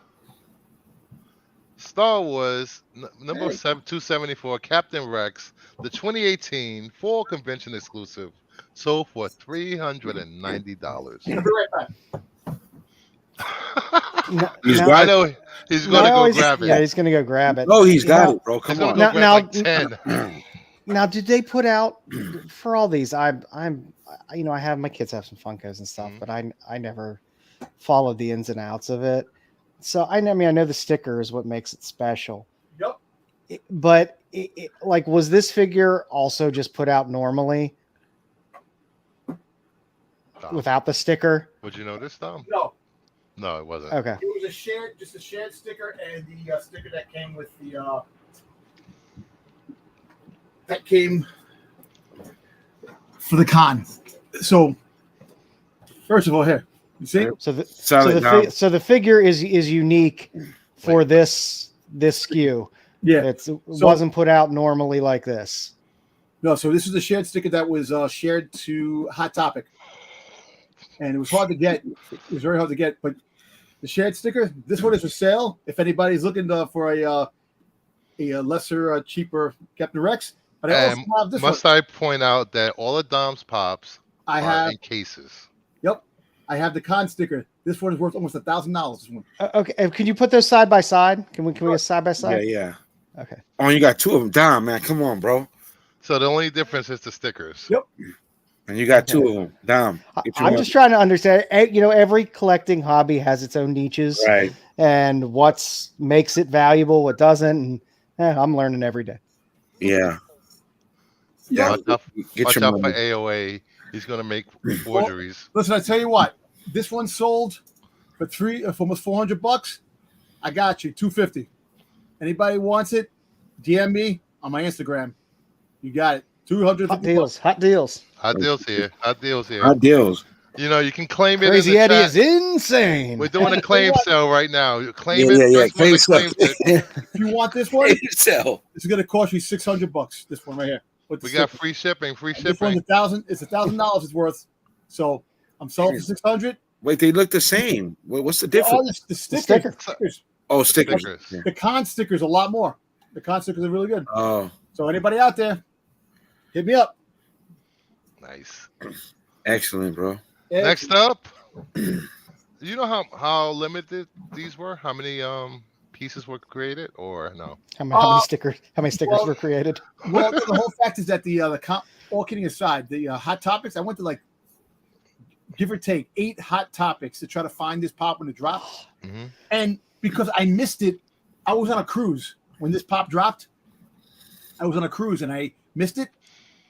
Star Wars number 274, Captain Rex, the 2018 fall convention exclusive, sold for $390. I'll be right back. I know he's going to go grab it. Yeah, he's going to go grab it. Oh, he's got it, bro. Come He's on. going to go grab like 10. Now, did they put out for all these? I have my kids have some Funkos and stuff, but I never followed the ins and outs of it. So I mean, I know the sticker is what makes it special. Yep. But like, was this figure also just put out normally without the sticker? Would you notice, Tom? No, No, it wasn't. Okay. it was just a shared sticker, and the sticker that came with the that came for the con. So, first of all, here you see. So the Solid down. so the figure is unique for this SKU. Yeah. It wasn't put out normally like this. No, so this is a shared sticker that was shared to Hot Topic, and it was hard to get. It was very hard to get, but the shared sticker. This one is for sale. If anybody's looking for a lesser, cheaper Captain Rex, but I also have this Must one. I point out that all the Dom's pops I are have. in cases. Yep, I have the con sticker. This one is worth almost $1,000. This one. Okay, can you put those side by side? Can we go side by Yeah, side? yeah. Okay. Oh, you got two of them. Dom, man, come on, bro. So the only difference is the stickers. Yep. And you got two of them. Dom. get your I'm one. just trying to understand. Every collecting hobby has its own niches, Right. and what makes it valuable, what doesn't. And I'm learning every day. Yeah. Yeah. Watch out, Get watch your out for money. AOA. He's gonna make forgeries. Listen, I tell you what. This one sold for almost $400. I got you $250. Anybody wants it? DM me on my Instagram. You got it. $250. Hot deals. Hot deals. Hot deals here. Hot deals here. Hot deals. You know, you can claim it Crazy in the Eddie chat. is insane. We're doing a claim sale right now. You claim Yeah, it. yeah, First one that claims it. If you want this one, Sell. it's going to cost you $600. This one right here. With the We got sticker. free shipping. Free And this one's shipping. It's $1,000 it's worth. So I'm selling for $600. Wait, they look the same. What's the All difference? the stickers, sticker. stickers. Oh, stickers. Stickers. Yeah. The con stickers a lot more. The con stickers are really good. Oh, So anybody out there, hit me up. Nice. excellent, bro. Yeah, Next up, you know how limited these were? How many pieces were created, or no? How many stickers? How many stickers well- were created? Well, the whole fact is that all kidding aside, the Hot Topics, I went to like give or take 8 Hot Topics to try to find this pop when it dropped. Hmm. And because I missed it, I was on a cruise when this pop dropped. I was on a cruise and I missed it.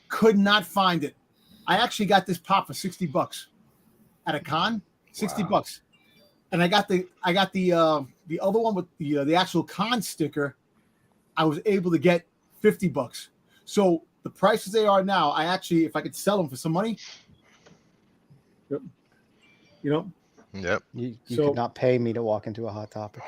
Could not find it. I actually got this pop for $60 at a con. $60. And I got the other one with the actual con sticker. I was able to get $50. So the prices they are now, I actually, if I could sell them for some money, you know, Yep. You So- could not pay me to walk into a Hot Topic.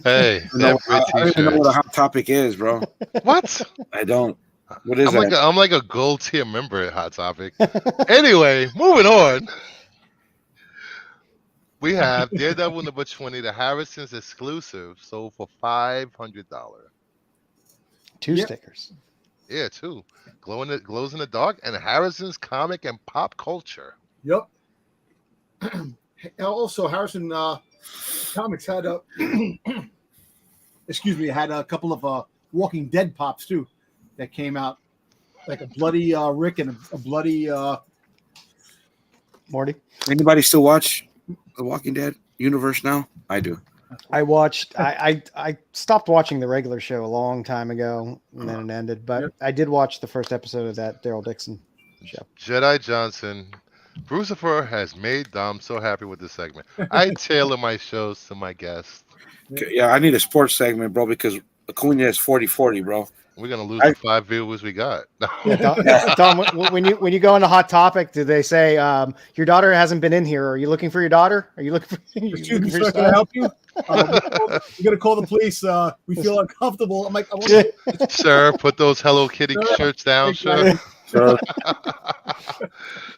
Hey, No, that I don't even know what a t-shirts. hot topic is, bro. What? I don't. What is that? I'm like a gold tier member at Hot Topic. Anyway, moving on. We have Daredevil number 20, the Harrison's exclusive, sold for $500. Two Yep. stickers. Yeah, two. Glows in the dark, and Harrison's comic and pop culture. yep. Also, Harrison Comics had a excuse me, had a couple of Walking Dead pops too that came out, like a bloody Rick and a bloody Morty. Anybody still watch The Walking Dead universe now? I do. I watched. I stopped watching the regular show a long time ago, and then it ended. But Yep. I did watch the first episode of that Daryl Dixon show. Jedi Johnson. Brucifer has made Dom so happy with this segment. I tailor my shows to my guests. Yeah, I need a sports segment, bro, because Acuna is 40-40, bro. We're gonna lose the 5 viewers we got. Yeah, Tom, when you go into Hot Topic, do they say your daughter hasn't been in here? Are you looking for your daughter? Are you looking for? excuse me, sir, can I help you? We're gonna call the police. We feel uncomfortable. I'm like, I want Yeah. Sir, put those Hello Kitty Sir, shirts down, exactly. sir. So,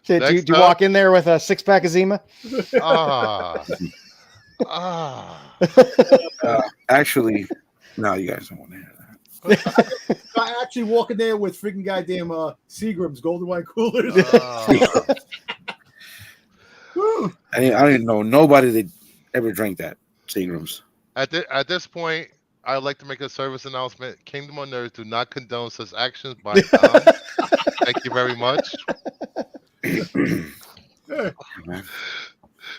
Do Next you up. walk in there with a 6-pack of Zima? Ah. Ah. actually, no, you guys don't want to hear that. I actually walk in there with freaking goddamn Seagram's golden wine coolers. Ah. Woo. I didn't know nobody that ever drank that Seagrams. At this point, I'd like to make a service announcement. Kingdom of Nerds do not condone such actions by Tom. Thank you very much.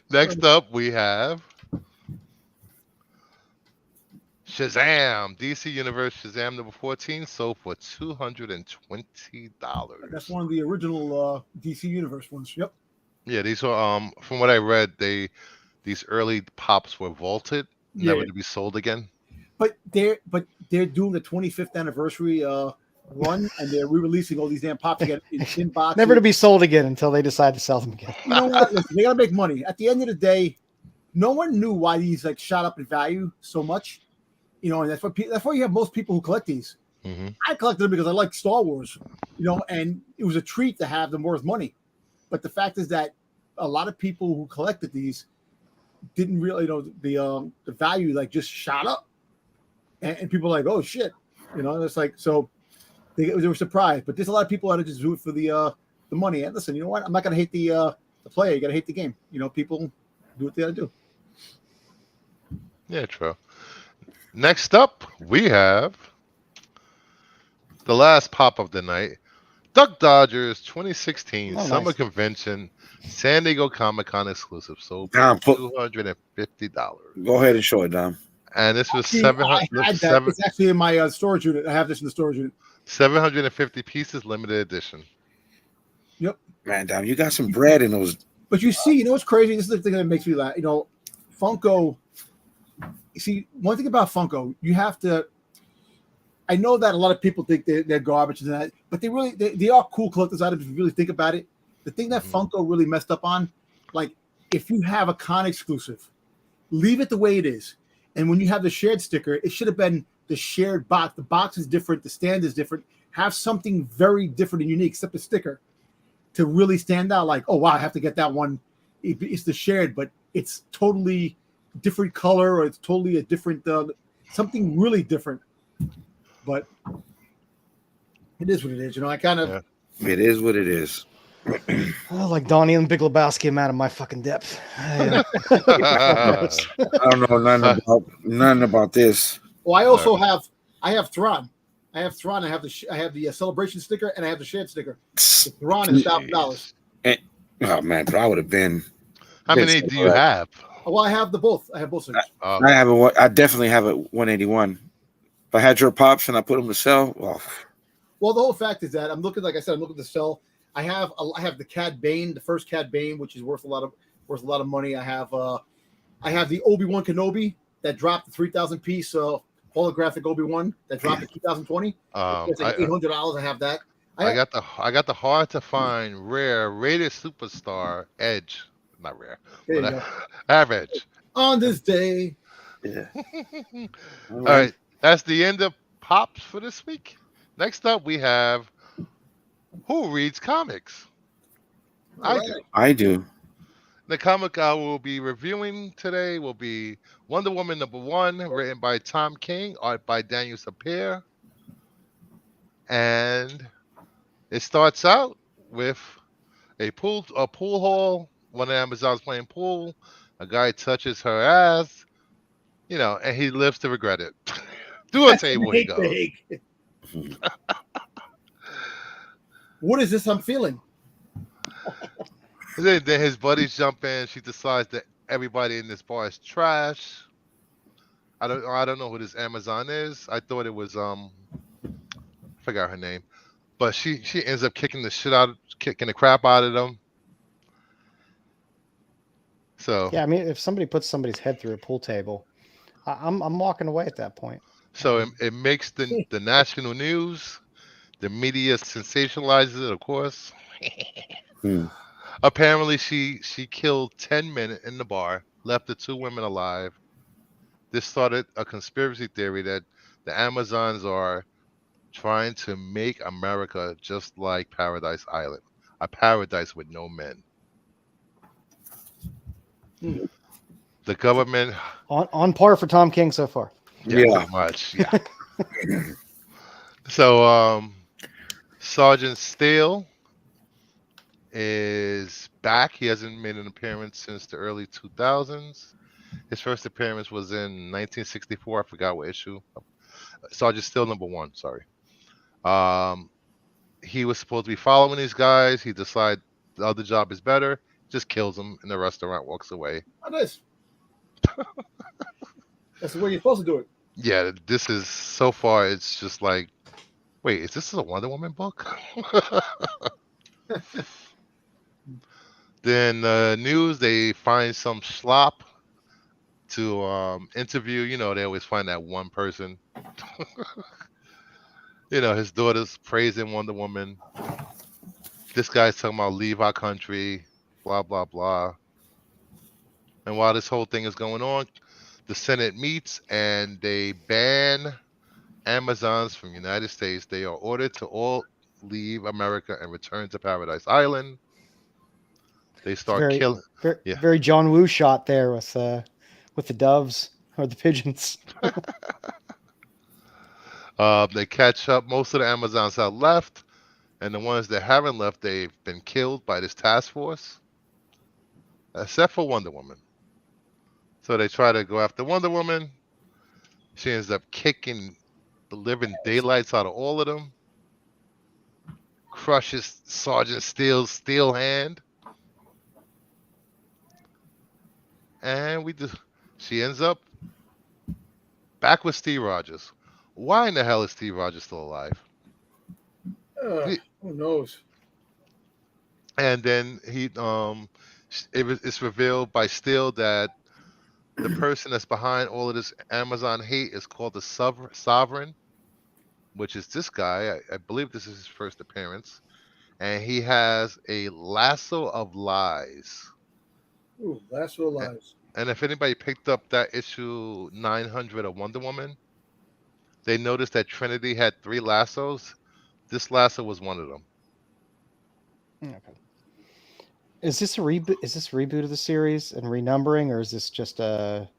Next up, we have Shazam. DC Universe Shazam number 14 sold for $220. That's one of the original DC Universe ones. Yep. Yeah, these are from what I read, these early pops were vaulted, never Yeah. to be sold again. But they're doing the 25th anniversary run, and they're re-releasing all these damn pops again in tin boxes. Never to be sold again until they decide to sell them again. You know what? Listen, they gotta make money. At the end of the day, no one knew why these like shot up in value so much. You know, and that's why you have most people who collect these. Hmm. I collected them because I like Star Wars, you know, and it was a treat to have them worth money. But the fact is that a lot of people who collected these didn't really, you know, the value like just shot up, and people were like, oh shit, you know, it's like so they were surprised. But there's a lot of people that just do it for the money. And listen, you know what? I'm not gonna hate the player. You gotta hate the game. You know, people do what they gotta do. Yeah, true. Next up, we have the last pop of the night. Duck Dodgers 2016 Oh, Summer nice. Convention San Diego Comic-Con exclusive. Sold for Dom, $250. go ahead and show it, Dom. And this was See, 700, I had that. It's actually in my storage unit. I have this in the storage unit. 750 pieces, limited edition. Man, Dom, you got some bread in those. But you see, you know what's crazy? This is the thing that makes me laugh. You know, Funko. You see, one thing about Funko, you have to. I know that a lot of people think they're garbage and that, but they are cool collector's items if you really think about it. The thing that Funko really messed up on, like if you have a con exclusive, leave it the way it is. And when you have the shared sticker, it should have been the shared box. The box is different, the stand is different. Have something very different and unique, except the sticker, to really stand out. Like, oh wow, I have to get that one. It's the shared, but it's totally different color, or it's totally a different something really different. But it is what it is, you know. I kind of Yeah. It is what it is. Oh, like Donnie and Big Lebowski, I'm out of my fucking depth. I don't know nothing about this. Well, I also have Thrawn. I have Thrawn. I have the celebration sticker, and I have the shared sticker. The Thrawn is $1,000. Oh man, but I would have been. How many do you have? Well, I have both. I have both stickers. I definitely have a 181. If I had your pops and I put them to sell, Well, the whole fact is that I'm looking, like I said, I'm looking to sell. I have the Cad Bane, the first Cad Bane, which is worth a lot of money. I have the Obi-Wan Kenobi that dropped the 3,000 piece holographic Obi-Wan that dropped in 2020. It's like $800. I have that. I got the hard to find rare rated superstar Edge. Not rare. There you But go. I have Edge. On this day. yeah. All right. That's the end of pops for this week. Next up, we have who reads comics? I do. I do. The comic I will be reviewing today will be Wonder Woman #1, written by Tom King, art by Daniel Sapir. And it starts out with a pool hall. One of the Amazons playing pool. A guy touches her ass, you know, and he lives to regret it. Do a table he goes. What is this I'm feeling? Then his buddies jump in. She decides that everybody in this bar is trash. I don't know who this Amazon is. I thought it was I forgot her name, but she ends up kicking the crap out of them. So Yeah, I mean, if somebody puts somebody's head through a pool table, I'm walking away at that point. so it makes the national news. The media sensationalizes it, of course. Apparently, she killed 10 men in the bar, left the 2 women alive. This started a conspiracy theory that the Amazons are trying to make America just like Paradise Island, a paradise with no men. The government, On par for Tom King so far. Yeah. pretty much, yeah. So, Sergeant Steele is back. He hasn't made an appearance since the early 2000s. His first appearance was in 1964. I forgot what issue. Sergeant Steele #1. Sorry. He was supposed to be following these guys. He decided the other job is better. just kills him in the restaurant, walks away. Oh, nice. That's the way you're supposed to do it. Yeah, this is so far. It's just like, wait, is this a Wonder Woman book? Then news, they find some schlop to interview. You know, they always find that one person. You know, his daughter's praising Wonder Woman. This guy's talking about leave our country, blah blah blah. And while this whole thing is going on, the Senate meets and they ban Amazons from the United States. They are ordered to all leave America and return to Paradise Island. They It's start very, killing. very, Yeah. very John Woo shot there with the doves or the pigeons. They catch up. Most of the Amazons have left, and the ones that haven't left, they've been killed by this task force, except for Wonder Woman. So they try to go after Wonder Woman. She ends up kicking the living daylights out of all of them. Crushes Sergeant Steele's steel hand. And she ends up back with Steve Rogers. Why in the hell is Steve Rogers still alive? Who knows? And then it's revealed by Steele that the person that's behind all of this Amazon hate is called the Sovereign, which is this guy. I believe this is his first appearance. And he has a lasso of lies. Ooh, lasso of lies. And if anybody picked up that issue 900 of Wonder Woman, they noticed that Trinity had 3 lassos. This lasso was one of them. Okay. Is this a reboot? Is this a reboot of the series and renumbering, or is this just a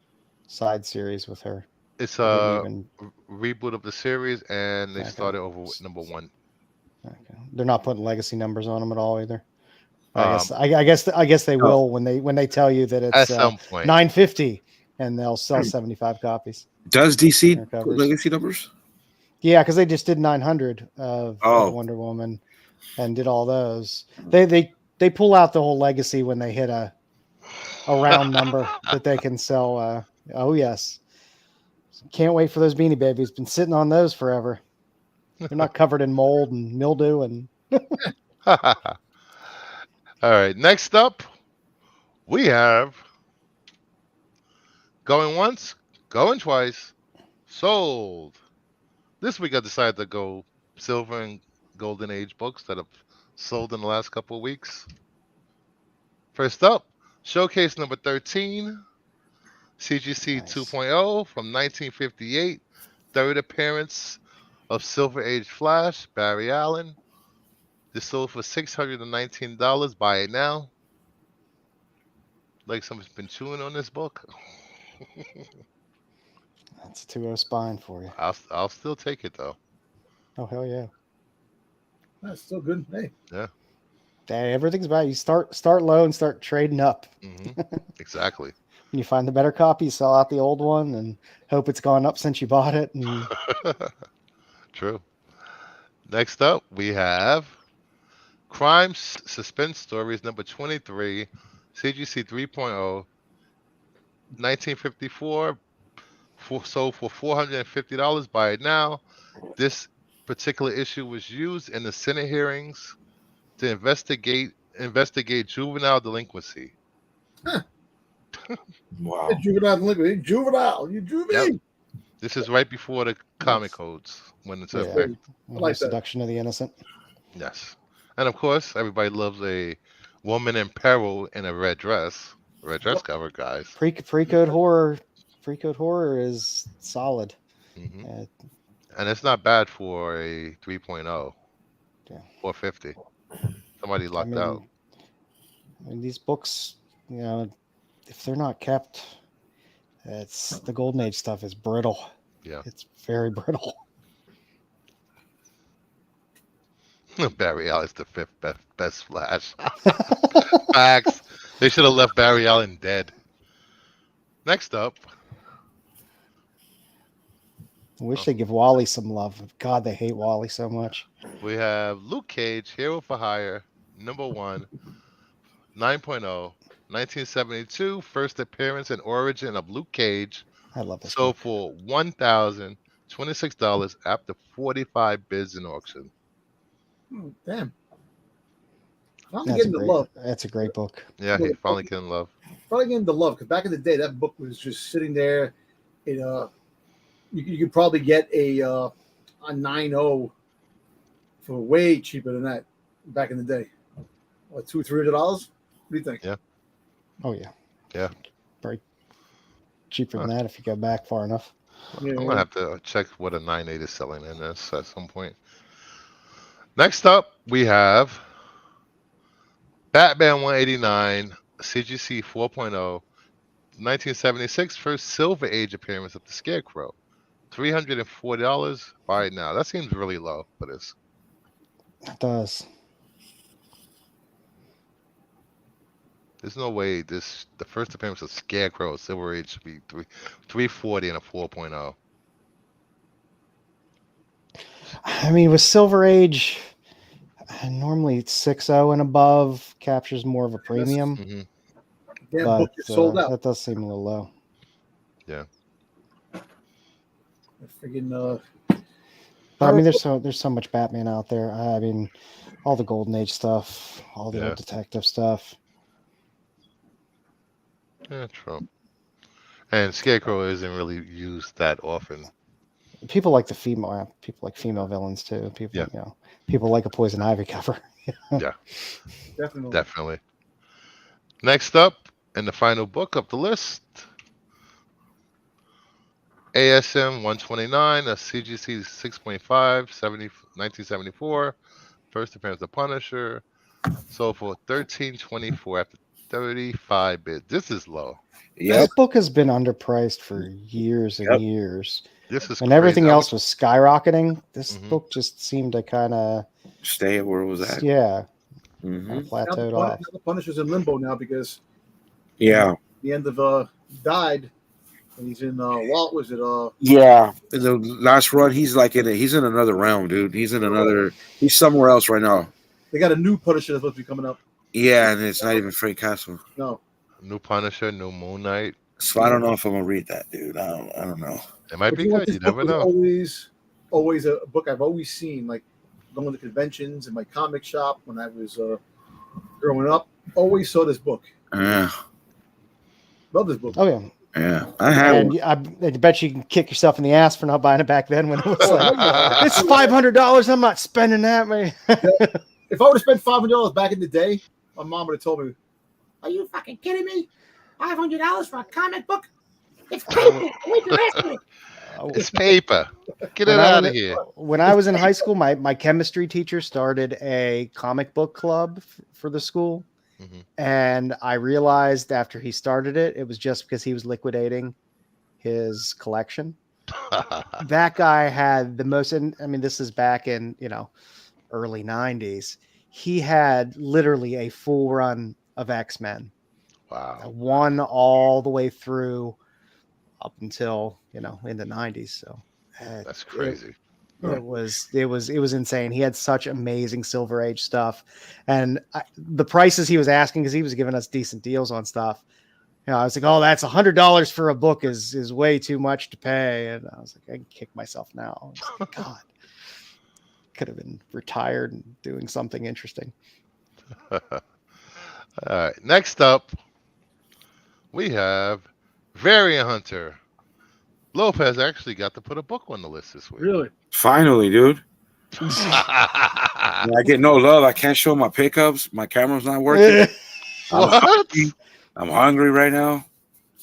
side series with her? It's I a didn't reboot of the series, and they Okay. started over with number 1. Okay. They're not putting legacy numbers on them at all either. Um, I guess they will when they tell you that At it's some point. 950 and they'll sell 75 copies. Does DC Their put covers. legacy numbers? Yeah, because they just did 900 of Wonder Woman and did all those. They pull out the whole legacy when they hit a round number that they can sell. Oh yes, can't wait for those Beanie Babies. Been sitting on those forever. They're not covered in mold and mildew and. All right. Next up, we have going once, going twice, sold. This week I decided to go Silver and Golden Age books that have sold in the last couple of weeks. First up, Showcase number 13, CGC Nice. 2.0 from 1958, third appearance of Silver Age Flash, Barry Allen. This sold for $619. Buy it now. Like someone's been chewing on this book. That's a 2.0 spine for you. I'll still take it though. Oh hell yeah! That's still good. Hey, Hey, everything's about you start low and start trading up. Exactly. When you find the better copy, you sell out the old one and hope it's gone up since you bought it. And True. Next up, we have Crime Suspense Stories number 23, CGC 3.0, 1954, sold for $450. Buy it now. This particular issue was used in the Senate hearings to investigate juvenile delinquency. Wow. juvenile delinquent. Juvenile. You juvie. Yep. This is right before the comic codes went into effect. I like that. Seduction of the innocent. Yes. And of course, everybody loves a woman in peril in a red dress. Red dress cover, guys. Free code horror. Free code horror is solid. And it's not bad for a 3.0. Yeah. 450. Somebody locked out. I mean, these books, if they're not kept, it's the Golden Age stuff is brittle. Yeah. It's very brittle. Barry Allen's the 5th best Flash. Facts. They should have left Barry Allen dead. Next up. I wish they'd give Wally some love. God, they hate Wally so much. We have Luke Cage, Hero for Hire, number 1, 9.0, 1972, first appearance and origin of Luke Cage, I love this sold book. for $1,026 after 45 bids in auction. Damn. Finally getting the love. That's a great book. Yeah, he finally getting love. Probably getting the love because back in the day, that book was just sitting there. It you could probably get a 9.0 for way cheaper than that back in the day. What, $200-$300? What do you think? Yeah. Oh yeah. Yeah. Very cheaper than that if you go back far enough. Yeah, I'm gonna have to check what a 9.8 is selling in this at some point. Next up, we have Batman 189, CGC 4.0, 1976, first Silver Age appearance of the Scarecrow. $340 buy it now. That seems really low for this. It does. There's no way the first appearance of Scarecrow Silver Age should be 340 and a 4.0. I mean, with Silver Age, normally it's 6.0 and above captures more of a premium, Mhm. damn but book is sold out. that does seem a little low. Yeah. Friggin', But I mean, there's so much Batman out there. I mean, all the Golden Age stuff, all the Yeah. old detective stuff. Yeah, true. And Scarecrow isn't really used that often. People like female villains too. People, Yeah. People like a Poison Ivy cover. definitely. Definitely. Next up, and the final book of the list, ASM 129, a CGC 6.5, 1974, first appearance of Punisher, sold for $13.24 after 35 bids. This is low. Yep. This book has been underpriced for years and Yep. years. This is And crazy. everything else was skyrocketing. This Mhm. book just seemed to kind of Stay where it was at. kind hmm of Now plateaued off. the Punisher's in limbo now because Yeah. the end of died, and he's in what was it? Yeah. In the last run, he's like he's in another realm, dude. He's somewhere else right now. They got a new Punisher that's supposed to be coming up. Yeah, and it's not even Frank Castle. No, New Punisher, new Moon Knight. So I don't know if I'm gonna read that, dude. I don't know. It might But be you know what, good. this You book never was know. always a book I've always seen, like going to conventions in my comic shop when I was growing up. Always saw this book. Yeah. Love this book. Oh yeah, Yeah. I have and I bet you can kick yourself in the ass for not buying it back then when it was like it's $500. I'm not spending that, man. If I would have spent $500 back in the day, my mom would have told me, "Are you fucking kidding me? $500 for a comic book? It's paper. Wait the rest of it." It's paper. Get it When I out was- of here. When I was in high school, my chemistry teacher started a comic book club for the school. Mhm. And I realized after he started it, it was just because he was liquidating his collection. That guy had the most, and I mean, this is back in, early 90s. He had literally a full run of X-Men, Wow. one all the way through up until, in the 90s. So That's crazy. it was insane. He had such amazing Silver Age stuff, and the prices he was asking, because he was giving us decent deals on stuff. I was like, "Oh, that's $100 for a book is way too much to pay." And I was like, "I can kick myself now." I was like, God, could have been retired and doing something interesting. All right. Next up, we have Variant Hunter. Lopez actually got to put a book on the list this week. Really? finally, dude. I get no love. I can't show my pickups. My camera's not working. What? I'm hungry right now.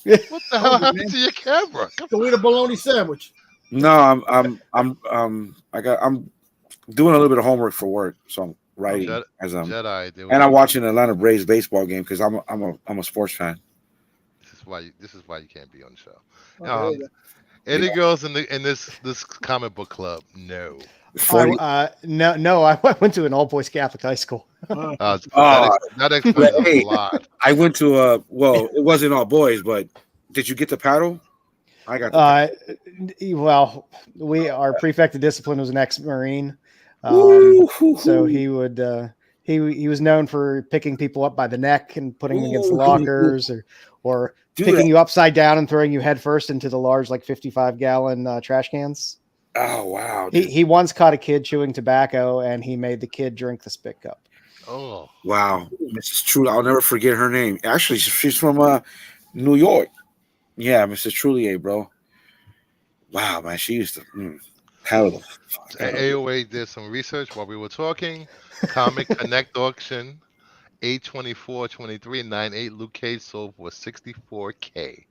What the hell Hungry, happened man. to your camera? Come Go eat a bologna sandwich. No, I'm doing a little bit of homework for work, so I'm writing as I'm Jedi. and I'm watching the Atlanta Braves baseball game because I'm a sports fan. This is why you can't be on the show. Okay, Any girls in this comic book club? No. 40, No, I went to an all boys Catholic high school. That explains Hey. a lot. I went to well, it wasn't all boys, but did you get the paddle? I got the Well, our prefect of discipline was an ex-Marine, Woo-hoo-hoo. so he would he was known for picking people up by the neck and putting them against Ooh. lockers, or Dude, picking you upside down and throwing you head first into the large, like 55-gallon trash cans. oh wow, He dude. he once caught a kid chewing tobacco, and he made the kid drink the spit cup. Oh, Wow, Mrs. Truly, I'll never forget her name. Actually, she's from New York. Yeah, Mrs. Trulier, bro. Wow, man, she used to hell of a fuck. AOA did some research while we were talking. Comic Connect auction, 8/24/23, 9/8. Luke Cage sold for 64K.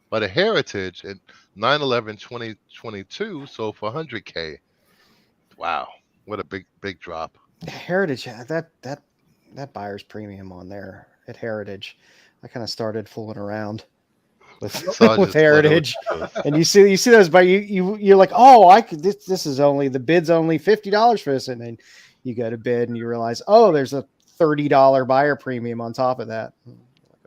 But a Heritage at 9/11/2022 sold for 100K. Wow, what a big drop. Heritage, that buyer's premium on there at Heritage. I kind of started fooling around with Sarge's with Heritage, and you see those, but you're like, oh, I could this is only the bid's only $50 for this, and then you go to bid and you realize, oh, there's a $30 buyer premium on top of that.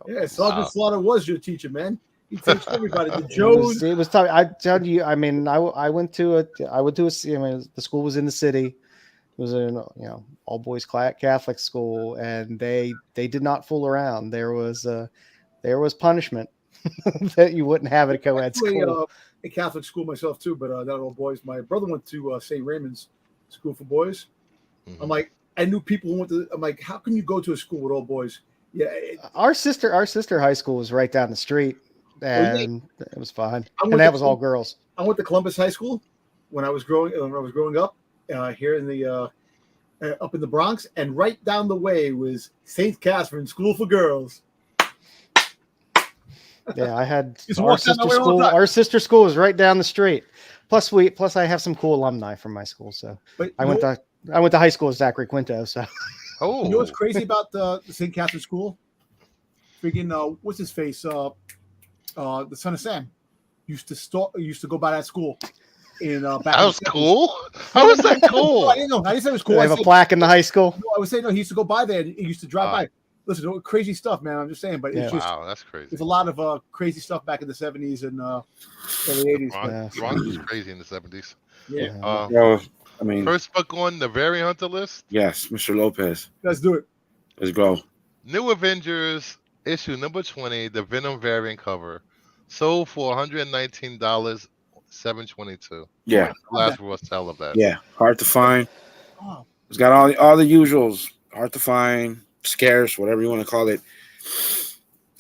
Yeah, Sergeant Slaughter was your teacher, man. He teaches everybody. The It Joes. was tough. I tell you, I mean, I went to a I mean, the school was in the city. It was an all boys Catholic school, and they did not fool around. There was punishment that you wouldn't have at a co-ed school. A Catholic school myself too, but not all boys. My brother went to St. Raymond's School for Boys. Mhm. I'm like, I knew people who went to. I'm like, how can you go to a school with all boys? Yeah, Our sister high school was right down the street, and it was fun. And that was all girls. I went to Columbus High School when I was growing up here in the up in the Bronx, and right down the way was St. Catherine School for Girls. Yeah, I had Just our walk down sister that way all the school. time. Our sister school was right down the street. Plus I have some cool alumni from my school. So But I went to high school with Zachary Quinto. So Oh, you know what's crazy about the St. Catherine School? Freaking what's his face? The son of Sam used to go by that school. In back that in was the 70s. cool. How was that cool? I didn't know. I didn't say it was cool. they I have a said, plaque in the high school. no, I would say no. He used to go by there. And he used to drive Ah. by. Listen, crazy stuff, man. I'm just saying, but it's just Wow, that's crazy. there's a lot of crazy stuff back in the 70s and early 80s. Bronx was crazy in the 70s. Yeah, Well, I mean, First book on the Variant Hunter list, yes, Mr. Lopez. let's do it. Let's go. New Avengers issue number 20, the Venom variant cover, sold for $119, $722. Yeah, Last Ross tell of that. yeah. Hard to find. Oh, It's got all the usuals. Hard to find, scarce, whatever you want to call it.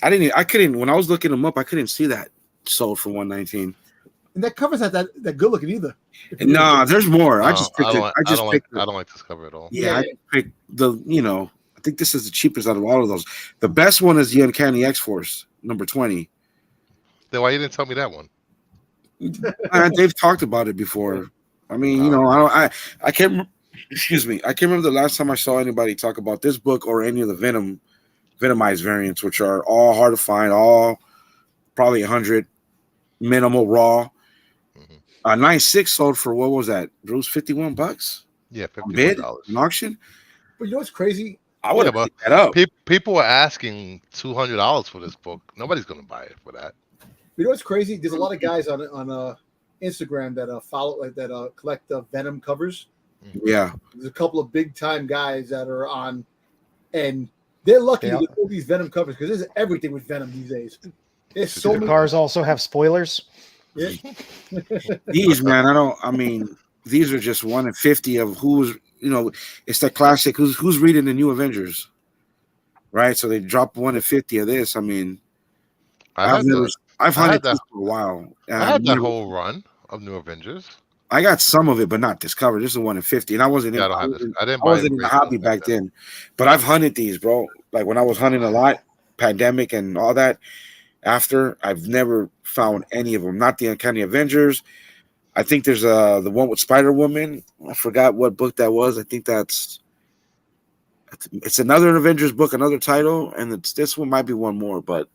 I couldn't when I was looking them up. I couldn't see that sold for 119. and that cover's not that good looking either. Nah, there's more. I No, just picked it. I just don't picked like, I it. don't like this cover at all. Yeah, I picked the. I think this is the cheapest out of all of those. The best one is the Uncanny X-Force number 20. Then why you didn't tell me that one? They've talked about it before. I mean, I can't. Excuse me. I can't remember the last time I saw anybody talk about this book or any of the Venomized variants, which are all hard to find, all probably 100 minimal raw. 9.6 sold for what was that? Bruce, $51. Yeah, Bid $51. an auction. But you know what's crazy? I would have but picked that up. People were asking $200 for this book. Nobody's gonna buy it for that. You know what's crazy? There's a lot of guys on Instagram that collect Venom covers. Yeah, There's a couple of big time guys that are on, and they're lucky to get all these Venom covers because there's everything with Venom these days. There's so The many cars also have spoilers. Yeah. these man. These are just 1 in 50 of who's. It's that classic. Who's reading the New Avengers, right? So they drop 1 in 50 of this. I mean, I've hunted this for a while. I had that whole run of New Avengers. I got some of it, but not this cover. This is 1 in 50, and I wasn't. Yeah, I didn't buy wasn't in the hobby back then, but I've hunted these, bro. Like when I was hunting a lot, pandemic and all that. After, I've never found any of them. Not the Uncanny Avengers. I think there's the one with Spider-Woman. I forgot what book that was. I think it's another Avengers book, another title, and this one might be one more. But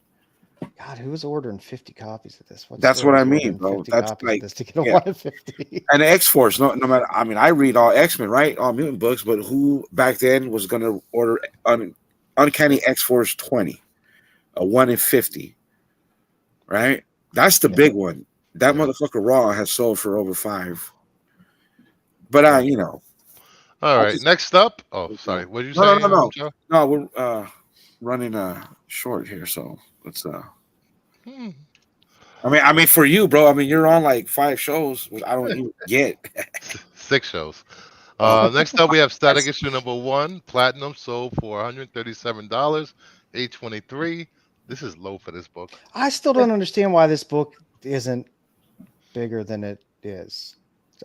God, who was ordering 50 copies of this? That's what I mean, bro. That's like to get a 1 in 50. And X-Force. No matter. I mean, I read all X-Men, right? All mutant books, but who back then was gonna order Uncanny X-Force 20, a 1 in 50, right? That's the big one. That motherfucker Raw has sold for over 5. But All I right. just- Next up. Oh, sorry. What did you No, say? Joe? No, we're running short here, so let's Hmm. I mean for you, bro. I mean you're on like 5 shows, which I don't even get. 6 shows. Oh, Next up, we have static that's- issue number 1, platinum, sold for $137, 823. This is low for this book. I still don't understand why this book isn't bigger than it is.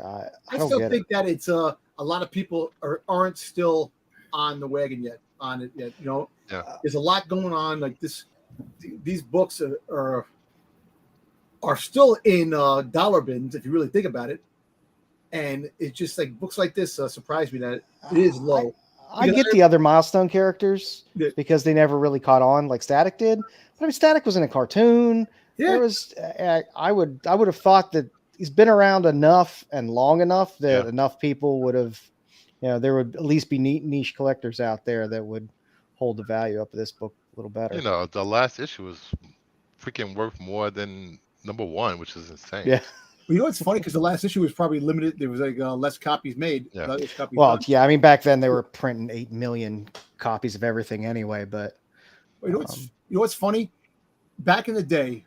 I I don't still get think that it's a lot of people aren't still on the wagon yet, on it yet. You know, Yeah. there's a lot going on. Like this, these books are still in dollar bins if you really think about it. And it's just like books like this surprised me that it is low. I get the other milestone characters Yeah. because they never really caught on like Static did. But I mean, Static was in a cartoon. Yeah. There was I would have thought that he's been around enough and long enough that enough people would have, there would at least be niche collectors out there that would hold the value up of this book a little better. You know, the last issue was freaking worth more than number 1, which is insane. Yeah. You know what's funny? Because the last issue was probably limited. There was like less copies made. Yeah. Less copies Well, done. yeah, I mean, back then they were printing 8 million copies of everything anyway. But You know what's funny? Back in the day,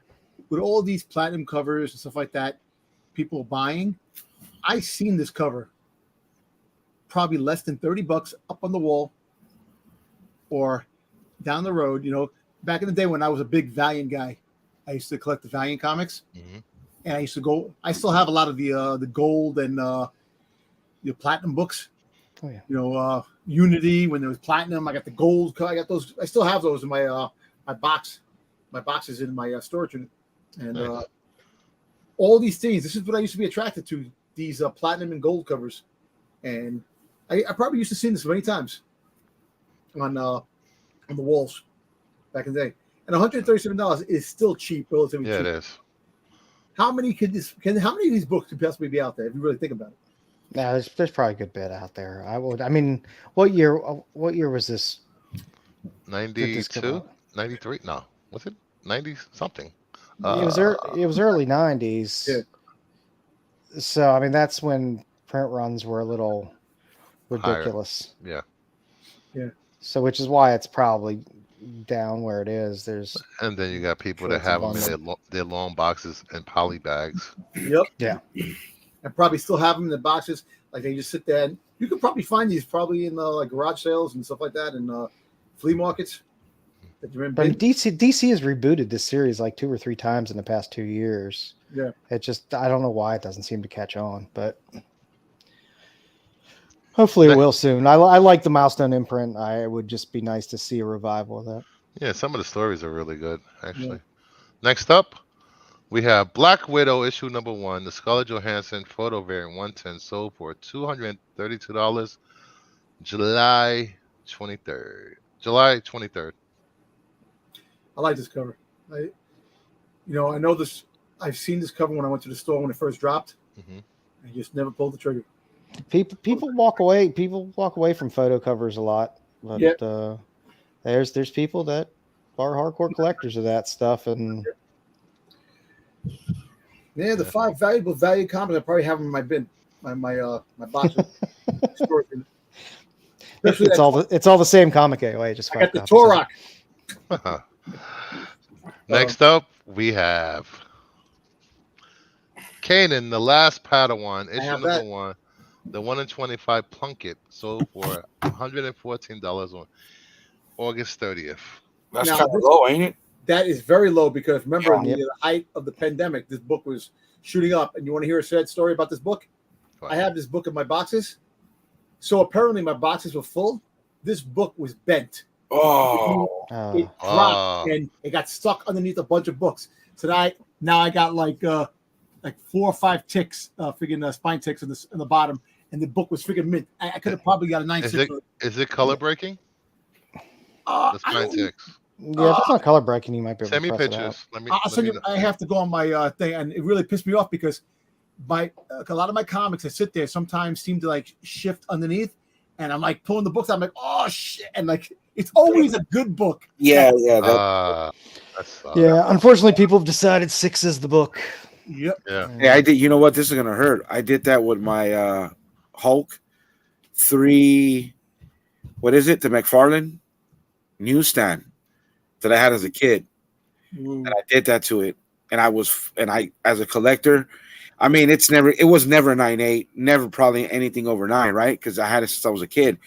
with all these platinum covers and stuff like that, people buying, I seen this cover probably less than $30 up on the wall or down the road. You know, back in the day when I was a big Valiant guy, I used to collect the Valiant comics, and I used to go. I still have a lot of the gold and the platinum books. Oh yeah. You know, Unity when there was platinum. I got the gold. I got those. I still have those in my my box. My boxes in my storage unit, and Nice. all these things. This is what I used to be attracted to. These platinum and gold covers, and I probably used to see this many times on the walls back in the day. And $137 is still cheap, relatively Yeah, cheap. it is. How many how many of these books could possibly be out there if you really think about it? Yeah, there's probably a good bit out there. I mean, what year was this? Did this come 92, out? 93? No, was it 90 something? It was early 90s. Yeah. So I mean, that's when print runs were a little ridiculous. Yeah. So which is why it's probably down where it is. There's And then you got people Sure, that it's a have them in bundle. their long boxes and poly bags. Yep. Yeah. And probably still have them in the boxes. Like they just sit there. And you could probably find these probably in like garage sales and stuff like that, and flea markets. That they're in But I mean, big. DC has rebooted this series like 2 or 3 times in the past 2 years. Yeah. It just I don't know why it doesn't seem to catch on, but hopefully it will soon. I like the milestone imprint. I would just be nice to see a revival of that. Yeah, some of the stories are really good, actually. Next up, we have Black Widow issue number 1, the Scarlett Johansson photo variant 110, sold for $232, July 23rd. July 23rd. I like this cover. I know this. I've seen this cover when I went to the store when it first dropped. hmm I just never pulled the trigger. People walk away. People walk away from photo covers a lot, but there's people that are hardcore collectors of that stuff, and Yeah, the 5 value comics I probably have them in my bin, my box. Storage bin. Especially it's all the same comic anyway. Just I got the 5 Torok. Next up, we have Kanan, the Last Padawan, issue have number that. 1, the 1 in 25 Plunkett, sold for $114 on August 30th. That's Now, kind of this- low, ain't it? That is very low because remember in Yep. the height of the pandemic, this book was shooting up. And you want to hear a sad story about this book? What? I have this book in my boxes. So apparently my boxes were full. This book was bent. Oh, It dropped Oh. and it got stuck underneath a bunch of books. So now I got like 4 or 5 ticks, friggin' spine ticks in the bottom, and the book was friggin' mint. I could have probably got a 9.6. Is it color breaking? The I spine don't- ticks. Yeah, if it's not color breaking, you might be able Send to me press it out. pictures. Let me. I'll let send me you. I have to go on my thing, and it really pissed me off because a lot of my comics that sit there sometimes seem to like shift underneath, and I'm like pulling the books. I'm like, oh shit, and like it's always a good book. yeah. that sucks. Yeah, unfortunately, people have decided 6 is the book. Yep. Yeah. Yeah, I did. You know what? This is gonna hurt. I did that with my Hulk, 3, what is it? The McFarlane newsstand that I had as a kid. Ooh. And I did that to it. And I, as a collector, I mean, it was never a 9.8, never probably anything over 9, right? Because I had it since I was a kid.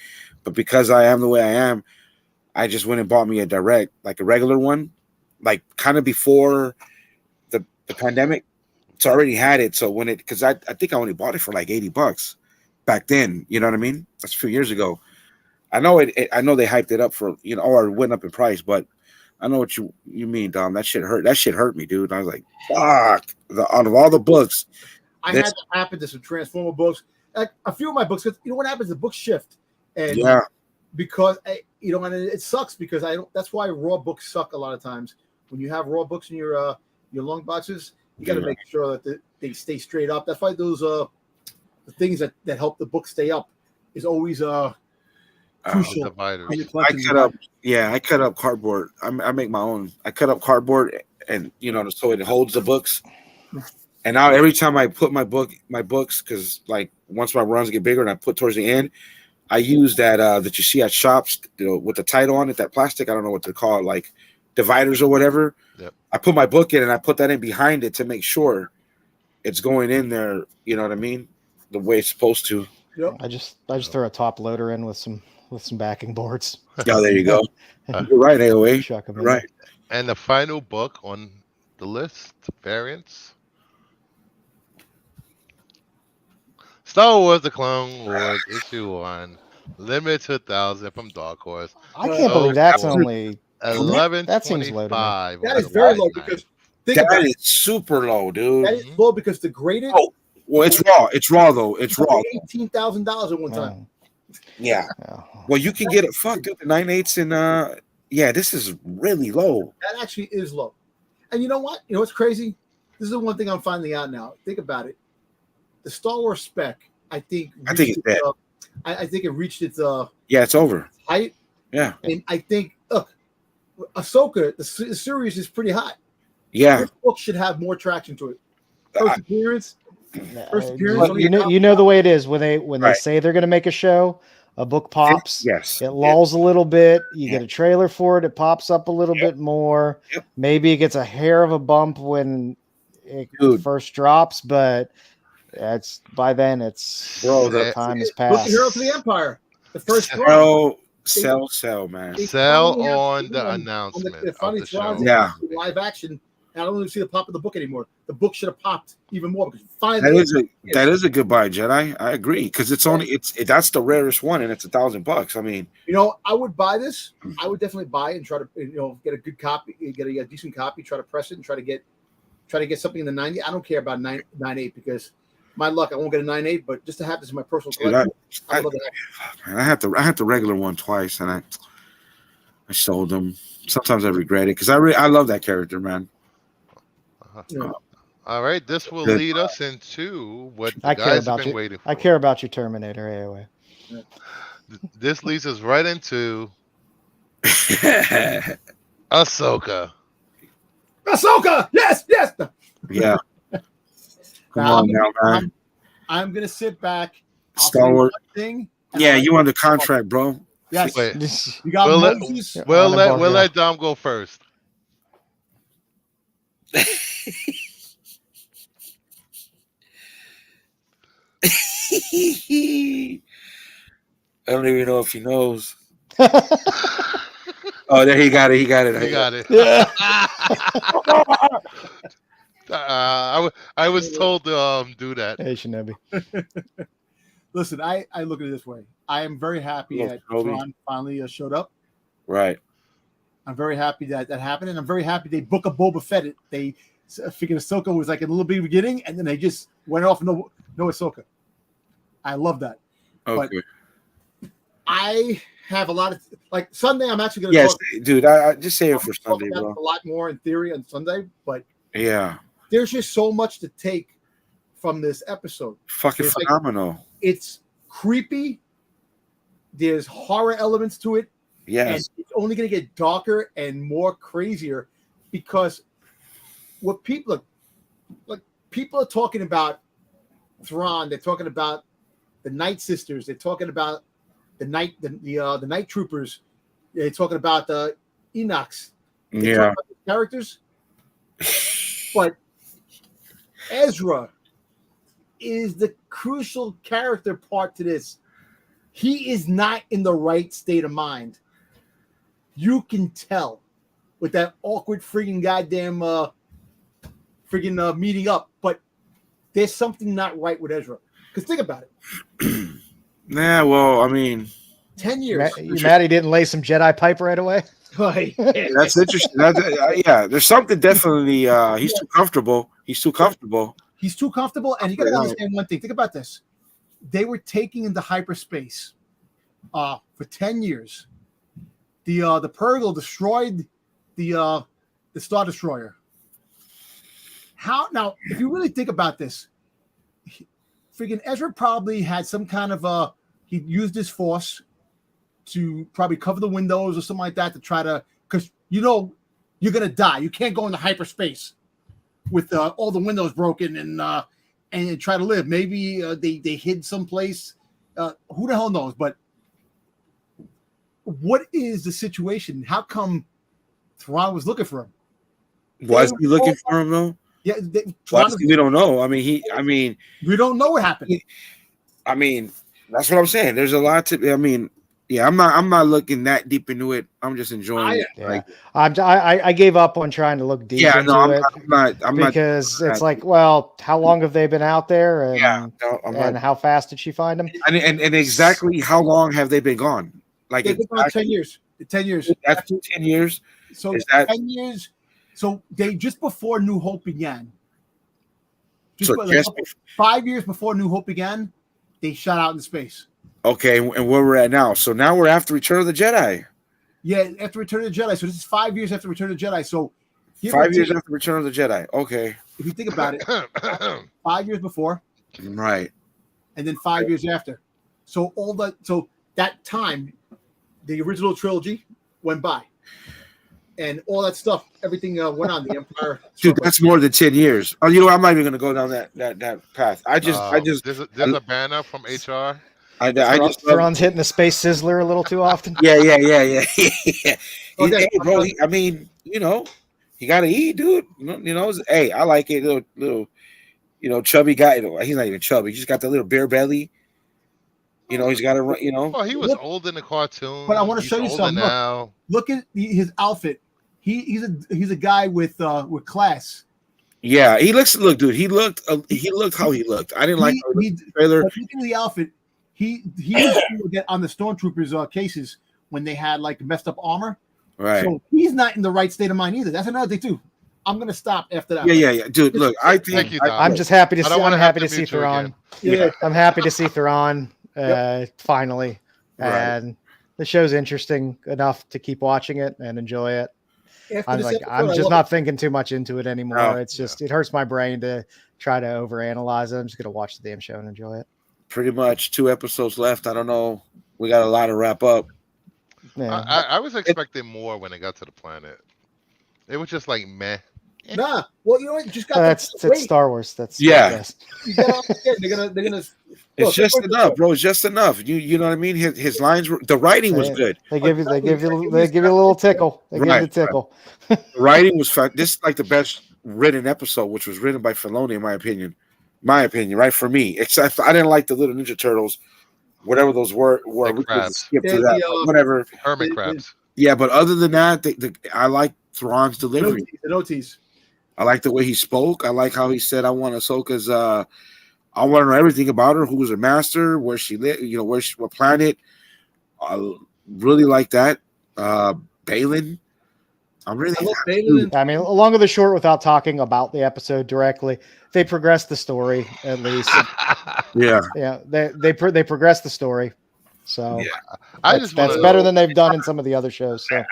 But because I am the way I am, I just went and bought me a direct, like a regular one, like kind of before the pandemic. It's already had it. So because I think I only bought it for like $80 back then. You know what I mean? That's a few years ago. I know I know they hyped it up for, or it went up in price, but I know what you mean, Dom. That shit hurt. That shit hurt me, dude. I was like, fuck. Out of all the books, I had that happen to some Transformer books. Like a few of my books, because what happens? The books shift, and yeah, because and it sucks because I don't. That's why raw books suck a lot of times. When you have raw books in your long boxes, you got to make sure that they stay straight up. That's why those the things that help the book stay up is always crucial. Dividers. I cut up cardboard. I make my own. I cut up cardboard, and so it holds the books. And now every time I put my books, because like once my runs get bigger and I put towards the end, I use that that you see at shops, with the title on it, that plastic. I don't know what to call it, like dividers or whatever. Yep. I put my book in and I put that in behind it to make sure it's going in there. You know what I mean? The way it's supposed to. Yep. I just throw a top loader in with some backing boards. Yeah, there you go. You're right, AOA. Chuck 'em in. Right. And the final book on the list, variants. Star Wars: The Clone Wars issue 1, limited to 1,000 from Dark Horse. I can't believe that's for only. 11.25. That seems low to me. That is very low because think That about it. is super low, dude. That is low because the graded. Oh, well, it's raw. It's raw though. It's raw. $18,000 at one time. Yeah. Oh. Well, you can get it. Fuck, dude. The 9.8s and yeah, this is really low. That actually is low. And you know what? You know what's crazy? This is the one thing I'm finding out now. Think about it. The Star Wars spec, I think it's dead. I think it reached its Yeah, it's over. height. Yeah. And I think AHSOKA, the series is pretty hot. Yeah. This book should have more traction to it. First appearance. You know the way it is when they Right. say they're going to make a show, a book pops. Yes. It lulls a little bit. You get a trailer for it. It pops up a little bit more. Yep. Maybe it gets a hair of a bump when it first drops, but by then it's Bro, time has Look passed. at Hero for the Empire. The first drop. Sell, man. Sell on the announcement the funny of the show. Yeah. Live action. And I don't even see the pop of the book anymore. The book should have popped even more because finally That is a goodbye, Jedi. I agree because that's the rarest one and it's $1,000. I mean, I would buy this. I would definitely buy it and try to get a good copy, get a decent copy, try to press it and try to get something in the 90. I don't care about 9.8 because my luck, I won't get a 9.8, but just to have this in my personal collection, I had the regular one twice and I sold them. Sometimes I regret it because I love that character, man. All right, this will lead us into what the I care guys have about been you. waiting for. I care about your Terminator, AOA. This leads us right into AHSOKA. AHSOKA! Yes! Yeah. Come on now, man. I'm gonna sit back. Star Wars thing. Yeah, you under contract, bro. Yes. Wait, You got Moses. we'll let Dom go first. I don't even know if he knows. Oh, there he got it. He got it. He got it. Yeah. I was told to do that. Hey, Shinobi. Listen, I look at it this way. I am very happy that Ron finally showed up. Right. I'm very happy that happened, and I'm very happy they book a Boba Fett. They figured AHSOKA was like a little bit beginning, and then they just went off no AHSOKA. I love that. Okay. But I have a lot of like Sunday. I'm actually going to talk. Dude. I just say it for Sunday, bro. A lot more in theory on Sunday, but yeah, there's just so much to take from this episode. Fucking phenomenal. It's creepy. There's horror elements to it. Yes. And it's only going to get darker and more crazier because what people are talking about Thrawn, they're talking about the Night Sisters. They're talking about the Night Troopers. They're talking about the Enochs. They're talking about the characters. But Ezra is the crucial character part to this. He is not in the right state of mind. You can tell with that awkward freaking goddamn meeting up, but there's something not right with Ezra. Because think about it. Yeah, well, I mean, 10 years. You mad he didn't lay some Jedi pipe right away? that's interesting. Yeah, there's something definitely. He's too comfortable. He's too comfortable. He's too comfortable, and you got to understand one thing. Think about this: they were taking into hyperspace for 10 years. The Purgle destroyed the Star Destroyer. How now? If you really think about this, freaking Ezra probably had some kind of he used his force to probably cover the windows or something like that to try to, because you're gonna die. You can't go into hyperspace with all the windows broken and try to live. Maybe they hid someplace. Who the hell knows? But what is the situation? How come Thrawn was looking for him? Was he looking for him though? Yeah, We don't know. I mean, we don't know what happened. I mean, that's what I'm saying. There's a lot to. I mean, yeah, I'm not looking that deep into it. I'm just enjoying it. Yeah. I gave up on trying to look deep into it. I'm not because it's like, well, how long have they been out there? And, and how fast did she find them? And exactly how long have they been gone? Like they've been gone 10 years. 10 years. That's 10 years. So 10 years. So they just before New Hope began. Just 5 years before New Hope began, they shot out into space. Okay, and where we're at now. So now we're after Return of the Jedi. Yeah, after Return of the Jedi. So this is 5 years after Return of the Jedi. So 5 years after Return of the Jedi. Okay. If you think about it, 5 years before. Right. And then 5 years after. So that time, the original trilogy went by. And all that stuff, everything went on. The Empire. Dude, that's more than 10 years. Oh, I'm not even going to go down that path. I just. There's a banner from HR. I just. Thrawn's hitting the space sizzler a little too often. Yeah. Hey, bro, I mean, you got to eat, dude. Hey, I like it. Little, chubby guy. He's not even chubby. He's just got the little bare belly. He's got to, Well, he was old in the cartoon. But I want to show you something. Now. Look at his outfit. He's a guy with class. Yeah, look, dude. He looked how he looked. I didn't like the trailer. Look at the outfit. He used to get on the stormtroopers cases when they had like messed up armor. Right. So he's not in the right state of mind either. That's another thing too. I'm gonna stop after that. Yeah, dude. Look, I think I'm just happy to see. I'm happy to see Thrawn. Yeah, I'm happy to see Thrawn finally, Right. and the show's interesting enough to keep watching it and enjoy it. I'm just not thinking too much into it anymore. No. It's just it hurts my brain to try to overanalyze it. I'm just gonna watch the damn show and enjoy it. Pretty much 2 episodes left. I don't know. We got a lot to wrap up. Yeah. I was expecting more when it got to the planet. It was just like meh. Nah. Well, you know what? You just got That's Star Wars. That's You gotta understand. They're gonna. It's just enough, bro. It's just enough. You know what I mean? His lines were. The writing was good. They give you a little tickle. They give you the tickle. The writing was fun. This is like the best written episode, which was written by Filoni, in my opinion. Right for me. Except I didn't like the little Ninja Turtles, whatever those were. We could skip to that. Whatever. Hermit crabs. Yeah, but other than that, I like Thrawn's delivery. The OTs. I like the way he spoke. I like how he said, "I want Ahsoka's. I want to know everything about her. Who was her master? Where she lived? What planet? I really like that. Balin. I'm really. I mean, along with the short, without talking about the episode directly, they progressed the story at least. Yeah. Yeah. They progressed the story. So yeah. that's better than they've done in some of the other shows. So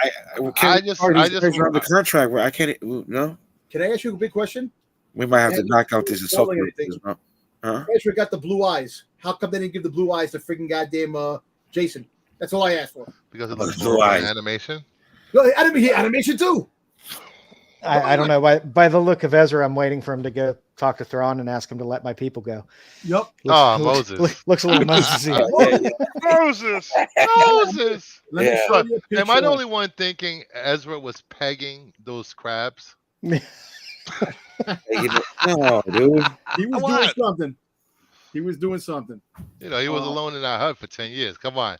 I just on the contract where I can't. No. Can I ask you a big question? We might have to knock out this Ahsoka. Ezra got the blue eyes. How come they didn't give the blue eyes to freaking goddamn Jason? That's all I asked for. Because it looks blue more eyes. animation. No, animation too. I don't know. By the look of Ezra, I'm waiting for him to go talk to Thrawn and ask him to let my people go. Yep. Moses. Looks a little Moses-y. Moses. Moses. Let me Yeah. show you a Am I the picture. only one thinking Ezra was pegging those crabs? No, dude. He was doing What? something. He was doing something. You know, he was Oh. alone in that hut for 10 years. Come on.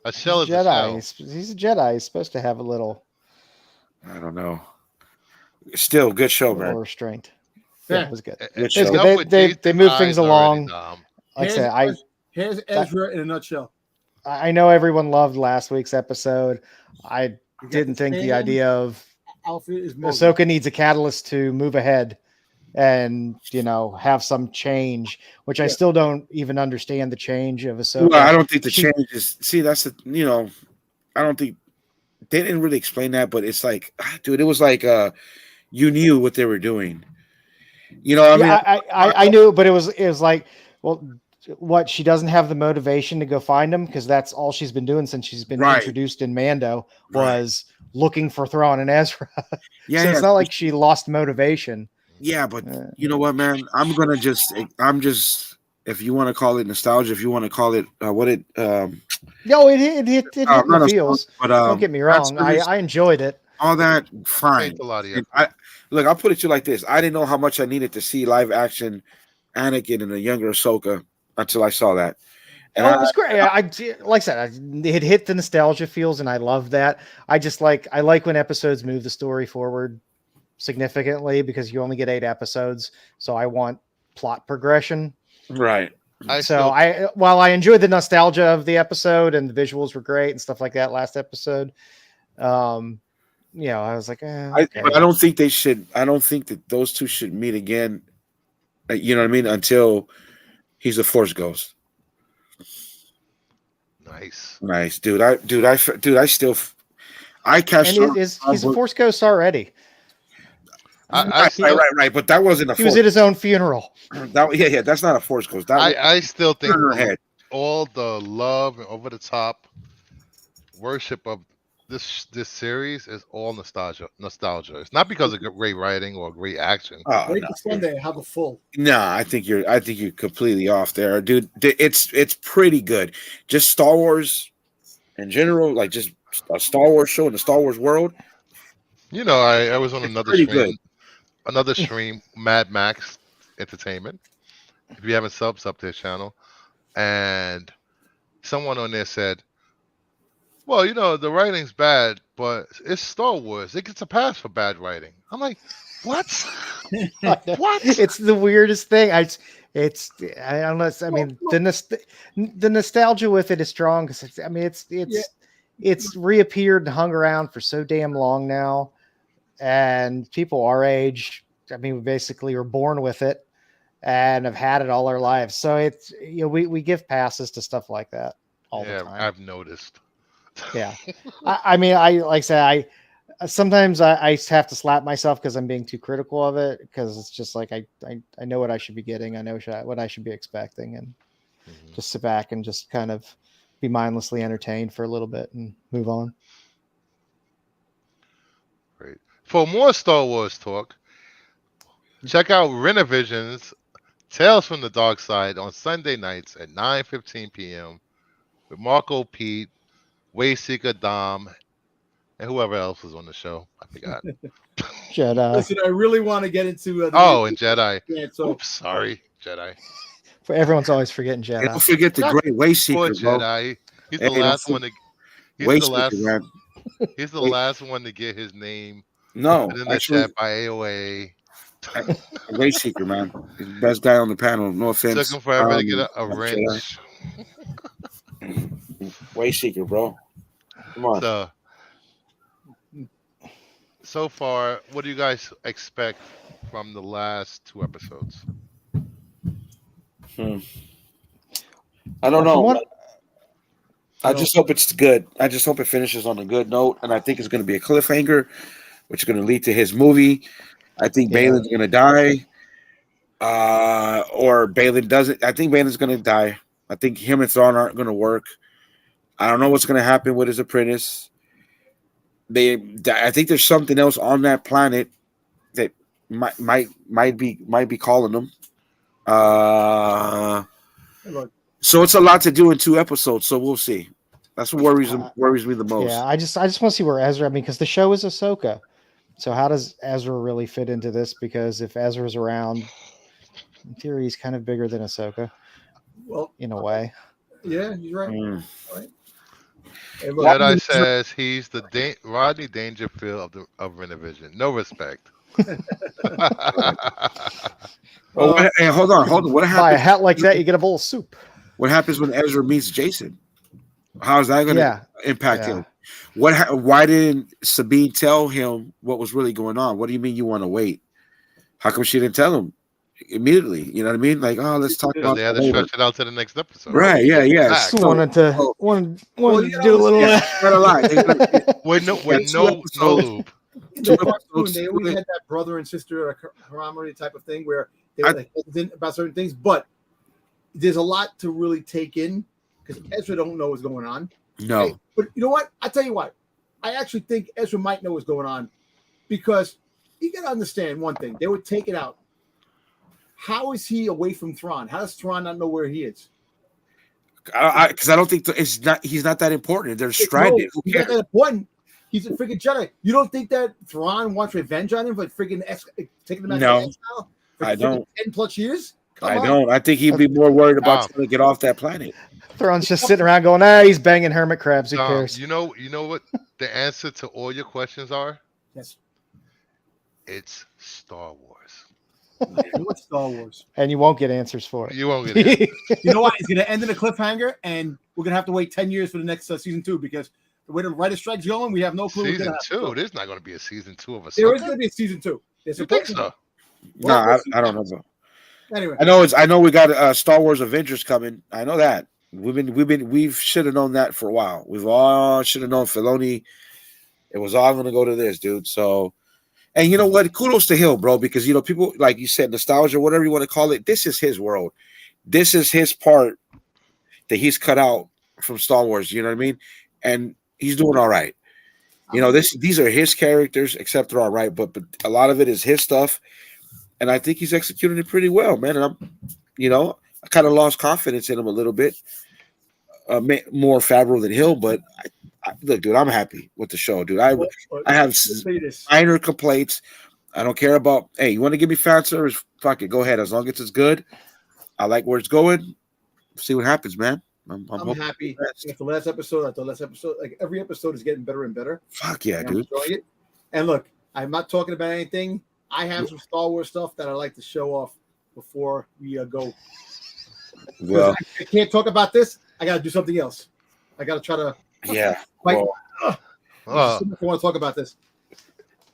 A He's shell a is a shell. Jedi. He's a Jedi. He's supposed to have a little I don't know. Still, good show, little man. restraint. Yeah. Yeah, it was good. Good It was show. good. They move things along. Dumb. Like I said, Here's Ezra in a nutshell. I know everyone loved last week's episode. I You got didn't the think the same idea of outfit is Moses. Ahsoka needs a catalyst to move ahead and have some change, which I Yeah. still don't even understand the change of Ahsoka. Well, I don't think the She- change is. See, that's the. I don't think they didn't really explain that, but it's like, dude, it was like you knew what they were doing. I mean, I knew, but it was like, well, what, she doesn't have the motivation to go find him because that's all she's been doing since she's been Right. introduced in Mando Right. was looking for Thrawn and Ezra. yeah, So yeah, it's not like she lost motivation. yeah, but you know what, man? I'm just. If you want to call it nostalgia, if you want to call it No, it hit not the nostalgia, feels. but Don't get me wrong. I enjoyed it. all that fine. Takes a lot of And effort. Look, I'll put it to you like this: I didn't know how much I needed to see live action Anakin and a younger Ahsoka until I saw that. And It was great. Like I said, it hit the nostalgia feels, and I love that. I like when episodes move the story forward significantly because you only get 8 episodes, so I want plot progression. right. While I enjoyed the nostalgia of the episode and the visuals were great and stuff like that last episode, I was like, okay. But I don't think they should. I don't think that those two should meet again. You know what I mean? Until he's a Force ghost. Nice. Dude. I catch. And he's a Force ghost already. Right. But that wasn't a. He was at his own funeral. Yeah. That's not a Force ghost. I still think Turn her head. all the love and over the top worship of this series is all nostalgia. It's not because of great writing or great action. Oh, Wait no. till Sunday. Have a full. No, I think you're completely off there, dude. It's pretty good. Just Star Wars in general, like just a Star Wars show in the Star Wars world. I was on another pretty stream. good. Another stream, Mad Max Entertainment. If you haven't subs up their channel, and someone on there said, "Well, the writing's bad, but it's Star Wars. It gets a pass for bad writing." I'm like, "What? What?" It's the weirdest thing. I don't know. I mean, the nostalgia with it is strong because it's reappeared and hung around for so damn long now, and people our age, I mean, we basically were born with it and have had it all our lives. So it's we give passes to stuff like that all the time. I've noticed. Yeah, I mean, like I said, sometimes I have to slap myself because I'm being too critical of it because it's just like I know what I should be getting. I know what I should be expecting, and just sit back and just kind of be mindlessly entertained for a little bit and move on. Great. For more Star Wars talk, check out Renovision's Tales from the Dark Side on Sunday nights at 9:15 p.m. with Marco, Pete, Wayseeker, Dom, and whoever else was on the show. I forgot. Jedi. Listen, I really want to get into. And Jedi. Yeah, so Oops, sorry, Jedi. Everyone's always forgetting Jedi. And don't forget the great Poor Wayseeker, bro. Jedi. He's Hey, the last one to. He's the last. Wayseeker, man. He's the last one to get his name No, put in the actually, chat by AOA. Wayseeker, man. He's the best guy on the panel. No offense. Took him forever to get a wrench. Wayseeker, bro. Come on. So far, what do you guys expect from the last 2 episodes? I don't know. From I just hope it's good. I just hope it finishes on a good note, and I think it's going to be a cliffhanger, which is going to lead to his movie. I think Balin's going to die, or Balin doesn't. I think Balin's going to die. I think him and Thrawn aren't going to work. I don't know what's going to happen with his apprentice. I think there's something else on that planet might be calling him. Hey, look, So it's a lot to do in 2 episodes. So we'll see. That's what worries me the most. Yeah, I just want to see where Ezra. I mean, because the show is Ahsoka, so how does Ezra really fit into this? Because if Ezra's around, in theory, he's kind of bigger than Ahsoka well, in a way. yeah, you're right. Mm. All right. Hey, look, Jedi says he's the Rodney Dangerfield of Renovision. No respect. Hey, hold on. What Buy a happens? hat like that, you get a bowl of soup. What happens when Ezra meets Jason? How's that going to Yeah, impact yeah. him? Why didn't Sabine tell him what was really going on? What do you mean you want to wait? How come she didn't tell him immediately? You know what I mean? Like, oh, let's talk Because about they had that to later. stretch it out to the next episode. Right? Yeah. Facts. Just wanted to so- wanted Well, to you do a little. yeah, not a lie. With no, Yeah, with 2 no episodes. loop. in 2 the cartoon, episodes. they always had that brother and sister camaraderie type of thing where they I- were like hesitant about certain things, but there's a lot to really take in because Ezra don't know what's going on. No. Hey, but you know what? I tell you what, I actually think Ezra might know what's going on because you got to understand one thing: they would take it out. How is he away from Thrawn? How does Thrawn not know where he is? Because I don't think he's not that important. They're stranded. Who He's not cares? that important. He's a freaking Jedi. You don't think that Thrawn wants revenge on him for freaking taking him out No, of exile for I don't. 10+ years? Come I on. don't. I think he'd be more worried about Tom. trying to get off that planet. Thrawn's just sitting around going, he's banging hermit crabs. Who Dom, cares? you know what the answer to all your questions are? Yes. It's Star Wars. What's Star Wars? And you won't get answers for it. You won't get it. You know what? It's going to end in a cliffhanger, and we're going to have to wait 10 years for the next season 2 because the way the writer strike's going, we have no clue. what's Season gonna happen. 2. There's not going to be a season 2 of There is Ahsoka. going to be a season 2. There's You a think so? No, I don't know. Anyway, I know we got Star Wars Avengers coming. I know that. We should have known that for a while. We've all should have known Filoni. It was all going to go to this, dude. So, and you know what? Kudos to Hill, bro, because you know people like you said, nostalgia, whatever you want to call it. This is his world. This is his part that he's cut out from Star Wars. You know what I mean? And he's doing all right. You know, these are his characters, except they're all right, but a lot of it is his stuff, and I think he's executing it pretty well, man. And I kind of lost confidence in him a little bit, more Favreau than Hill, but look, dude, I'm happy with the show, dude. I have let's say this. minor complaints. I don't care about. Hey, you want to give me fan service? Fuck it, go ahead. As long as it's good, I like where it's going. See what happens, man. I'm happy. After last episode, like every episode is getting better and better. Fuck yeah, And I'm dude. enjoying it. And look, I'm not talking about anything. I have some Star Wars stuff that I like to show off before we go. Well, I can't talk about this. I got to do something else. I got to try to. yeah. Like, Well, Uh, I want to talk about this.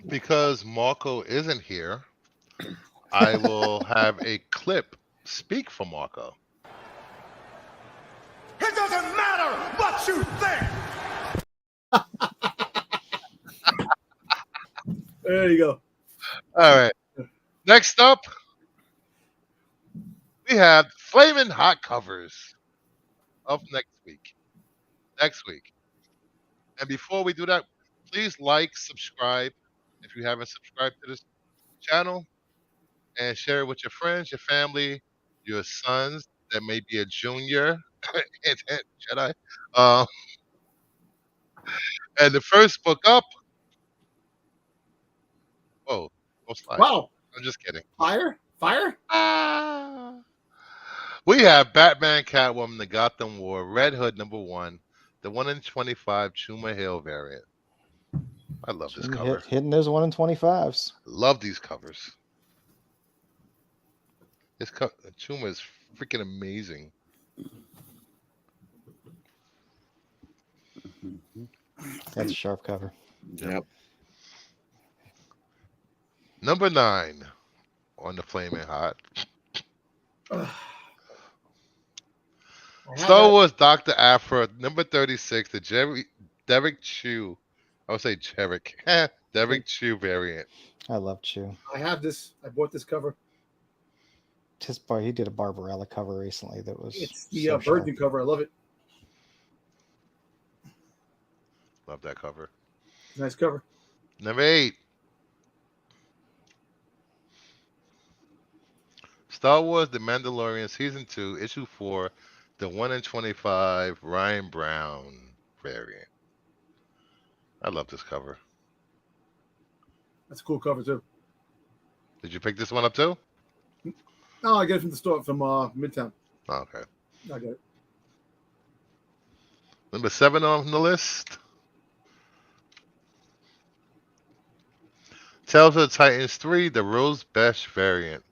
because Marco isn't here, I will have a clip speak for Marco. It doesn't matter what you think. There you go. All right. Next up, we have Flamin' Hot covers of next week. And before we do that, please like, subscribe if you haven't subscribed to this channel, and share it with your friends, your family, your sons that may be a junior in Jedi. And the first book up. Whoa, no slide. Wow. I'm just kidding. Fire. Ah. We have Batman, Catwoman, the Gotham War, Red Hood #1, the 1 in 25 Chuma Hill variant. I love this cover. Hitting those 1 in 25s. Love these covers. This Chuma is freaking amazing. That's a sharp cover. yep. Number 9 on the Flaming Hot. Star Wars Dr. Aphra, number 36, the Derek Chew. I would say Derek Chew variant. I love Chew. I have this. I bought this cover. He did a Barbarella cover recently that was. It's the so sharp. Virgin cover. I love it. Love that cover. Nice cover. Number 8. Star Wars: The Mandalorian Season 2, Issue 4, the 1 in 25 Ryan Brown variant. I love this cover. That's a cool cover too. Did you pick this one up too? No, I get it from the store from Midtown. Oh, okay. I get it. Number 7 on the list. Tales of the Titans 3, the Rose Besh variant.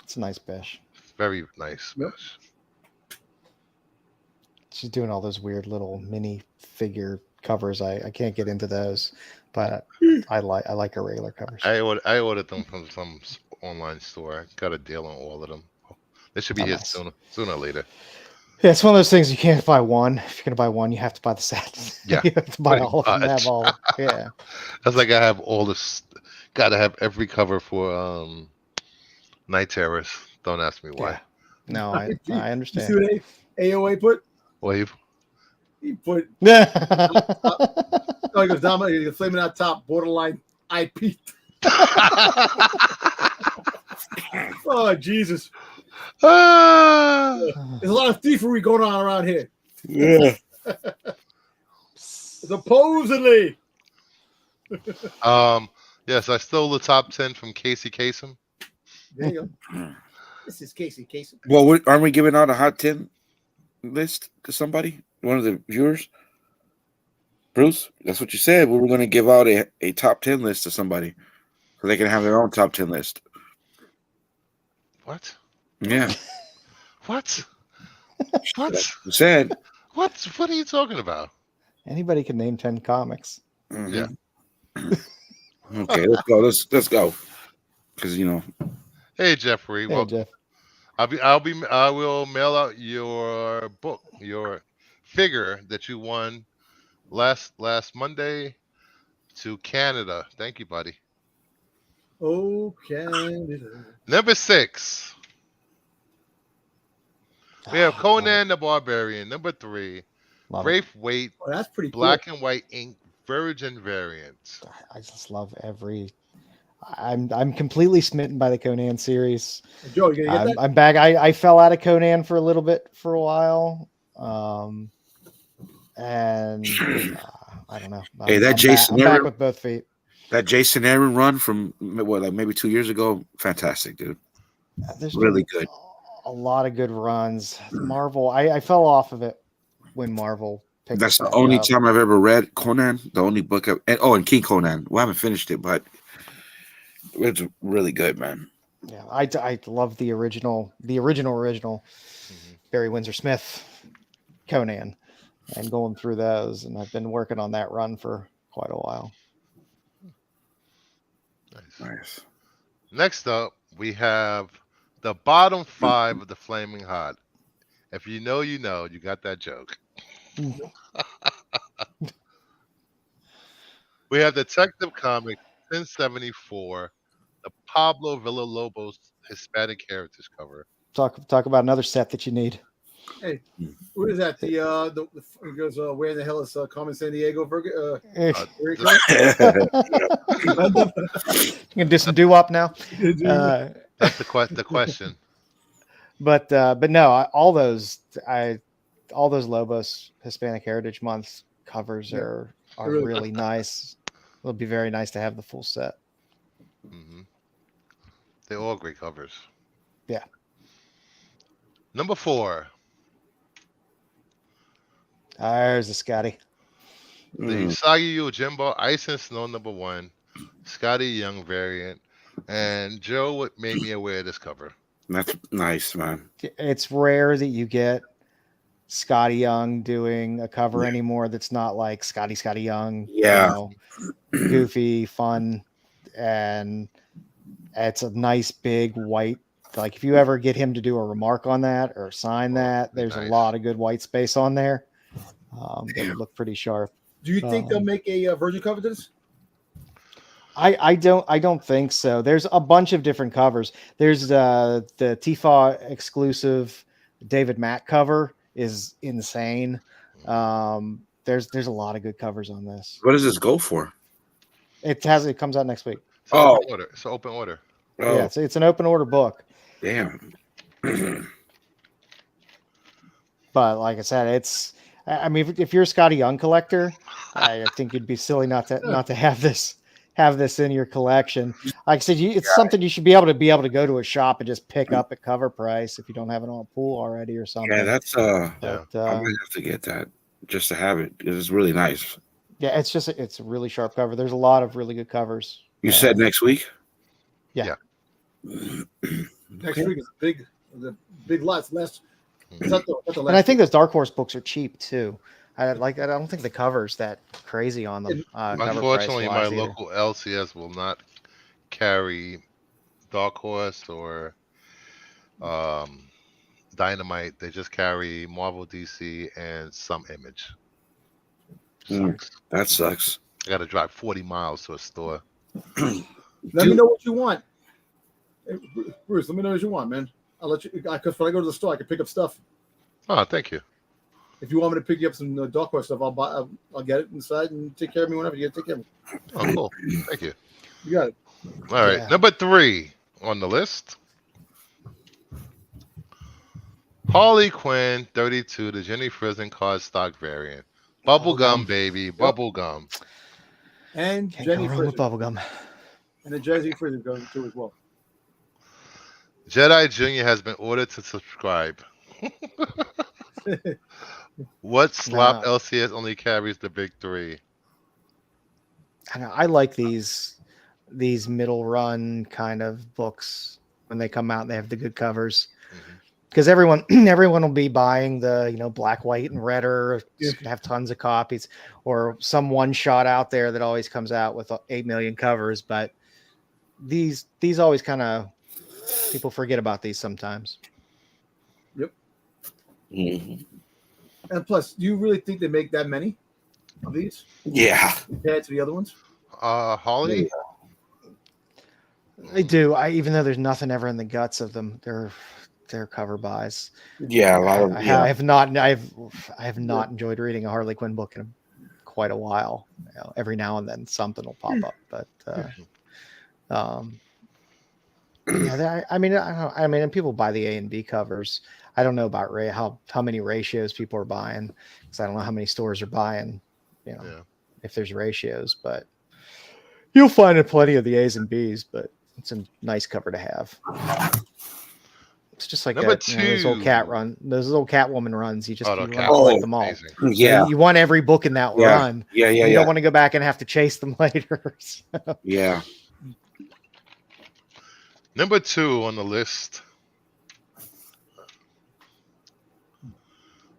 It's a nice Besh. Very nice. Yep. Besh. She's doing all those weird little mini figure covers. I can't get into those, but I like her regular covers. I ordered them from some online store. I got a deal on all of them. They should be Oh, here nice. sooner or later. Yeah, it's one of those things you can't buy one. If you're gonna buy one, you have to buy the set. Yeah, You have to buy pretty all of them. much. Have all. Yeah. That's like I have all this. Got to have every cover for Night Terrors. Don't ask me why. Yeah. No, I You see understand. what AOA put? Wave. He put. Yeah. Oh, he goes down. He goes flaming out top, borderline IP. Oh Jesus! Ah! There's a lot of thievery going on around here. Yeah. Supposedly. Yes, I stole the top 10 from Casey Kasem. There you go. This is Casey. Well, aren't we giving out a hot 10 list to somebody? One of the viewers? Bruce, that's what you said. We were going to give out a top 10 list to somebody so they can have their own top 10 list. What? Yeah. What? What? You said. What are you talking about? Anybody can name 10 comics. Mhm. Yeah. Okay, let's go. Let's go. Because Hey Jeffrey, Hey, well, Jeff. I will mail out your book, your figure that you won last Monday to Canada. Thank you, buddy. Oh, Canada. Number 6. We have Oh, Conan the Barbarian. Number 3, love it. Rafe Waite, Oh, that's pretty black and white ink Virgin variant. I just love every. I'm completely smitten by the Conan series. cool. Joe, you gonna get that? I'm back. I fell out of Conan for a little bit for a while, and I don't know. Hey, that I'm Jason I'm back Aaron- with both feet. that Jason Aaron run from like maybe 2 years ago, fantastic, dude. There's Really been good. A lot of good runs. Marvel. I fell off of it when Marvel picked. That's it the back only up. time I've ever read Conan. The only book and King Conan. Well, I haven't finished it, but it's really good, man. Yeah, I love the original Mhm. Barry Windsor Smith Conan, and going through those, and I've been working on that run for quite a while. Nice. Nice. Next up, we have the bottom 5 of the Flaming Hot. If you know, you know. You got that joke. We have Detective Comics 1074, the Pablo Villalobos Hispanic Heritage cover. Talk about another set that you need. Hey, what is that? The he goes, where the hell is Carmen San Diego? Where it comes? You can do some doo wop now. That's the question. But no, all those Lobos Hispanic Heritage Month covers are really really nice. It'll be very nice to have the full set. Hmm. They're all great covers. Yeah. Number 4, There's a Scotty. the Mm. Usagi Yojimbo Ice and Snow number 1, Scotty Young variant, and Joe made me aware of this cover. That's nice, man. It's rare that you get Scotty Young doing a cover Yeah. anymore that's not like Scotty Young. Yeah. Goofy, fun, and it's a nice big white. Like if you ever get him to do a remark on that or sign that, there's nice. a lot of good white space on there. That Damn. would look pretty sharp. Do you think they'll make a virgin cover to this? I don't think so. There's a bunch of different covers. There's the Tifa exclusive David Mack cover is insane. There's a lot of good covers on this. What does this go for? It comes out next week. It's an Oh. open order. It's an open order. Oh, Yeah, it's an open order book. damn. But like I said, it's. I mean, if you're a Scotty Young collector, I think you'd be silly not to have this in your collection. Like I said, it's something you should be able to go to a shop and just pick up at cover price if you don't have it on a pool already or something. Yeah, that's Yeah. But, I might have to get that just to have it because it's really nice. yeah, it's a really sharp cover. There's a lot of really good covers. You said next week? Yeah. Next week is the big lots. Last. Mhm. It's not the And I last think those Dark Horse books are cheap too. I don't think the cover's that crazy on them. Cover Unfortunately, my price-wise either. local LCS will not carry Dark Horse or Dynamite. They just carry Marvel, DC, and some Image. Sucks. That sucks. I got to drive 40 miles to a store. Let me know what you want. Hey, Bruce, let me know what you want, man. I'll let you. Because when I go to the store, I can pick up stuff. Oh, thank you. If you want me to pick you up some Dark Horse stuff, I'll get it inside and take care of me whenever you take care of me. Oh, cool. Thank you. You got it. All right, Yeah. number 3 on the list. Harley Quinn 32, the Jenny Frison cardstock variant. Bubblegum, baby. Bubblegum. And Can't Jenny go wrong with Frison. bubblegum. And the Jersey Frison goes too as well. Jedi Jr. has been ordered to subscribe. What slop No. LCS only carries the big 3? I know, I like these middle run kind of books when they come out and they have the good covers. Mhm. Because everyone will be buying the black, white, and red, or Yeah. have tons of copies, or some one shot out there that always comes out with 8 million covers. But these always kind of, people forget about these sometimes. Mhm. And plus, do you really think they make that many of these Yeah. compared to the other ones? Holly? They do. Even though there's nothing ever in the guts of them, they're cover buys. Yeah, a lot of I have not enjoyed reading a Harley Quinn book in quite a while. Every now and then something will pop up, but yeah. I mean, and people buy the A and B covers. I don't know about how many ratios people are buying, because I don't know how many stores are buying. Yeah. If there's ratios, but you'll find plenty of the A's and B's. But it's a nice cover to have. It's just like Number those old 2. those old Catwoman runs. You Oh, the want to Catwoman. collect them all. Amazing. Yeah. You want every book in that Yeah. run. Yeah. Yeah. You Yeah. don't want to go back and have to chase them later. Yeah. Number 2 on the list.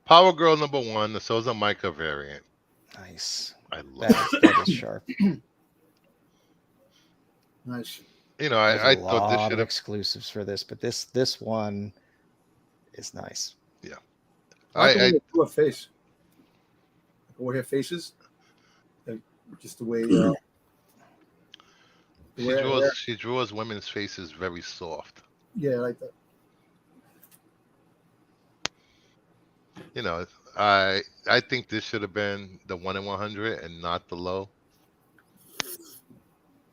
Power Girl number 1, the Souza Micah variant. Nice. I love it. That is sharp. Nice. You know, There's I a thought this lot should of have. exclusives for this, but this one is nice. I like the way I they do her face. The way her faces. Like, just the way. The way she draws women's faces very soft. yeah, I like that. You know, I think this should have been the 1 in 100 and not the low.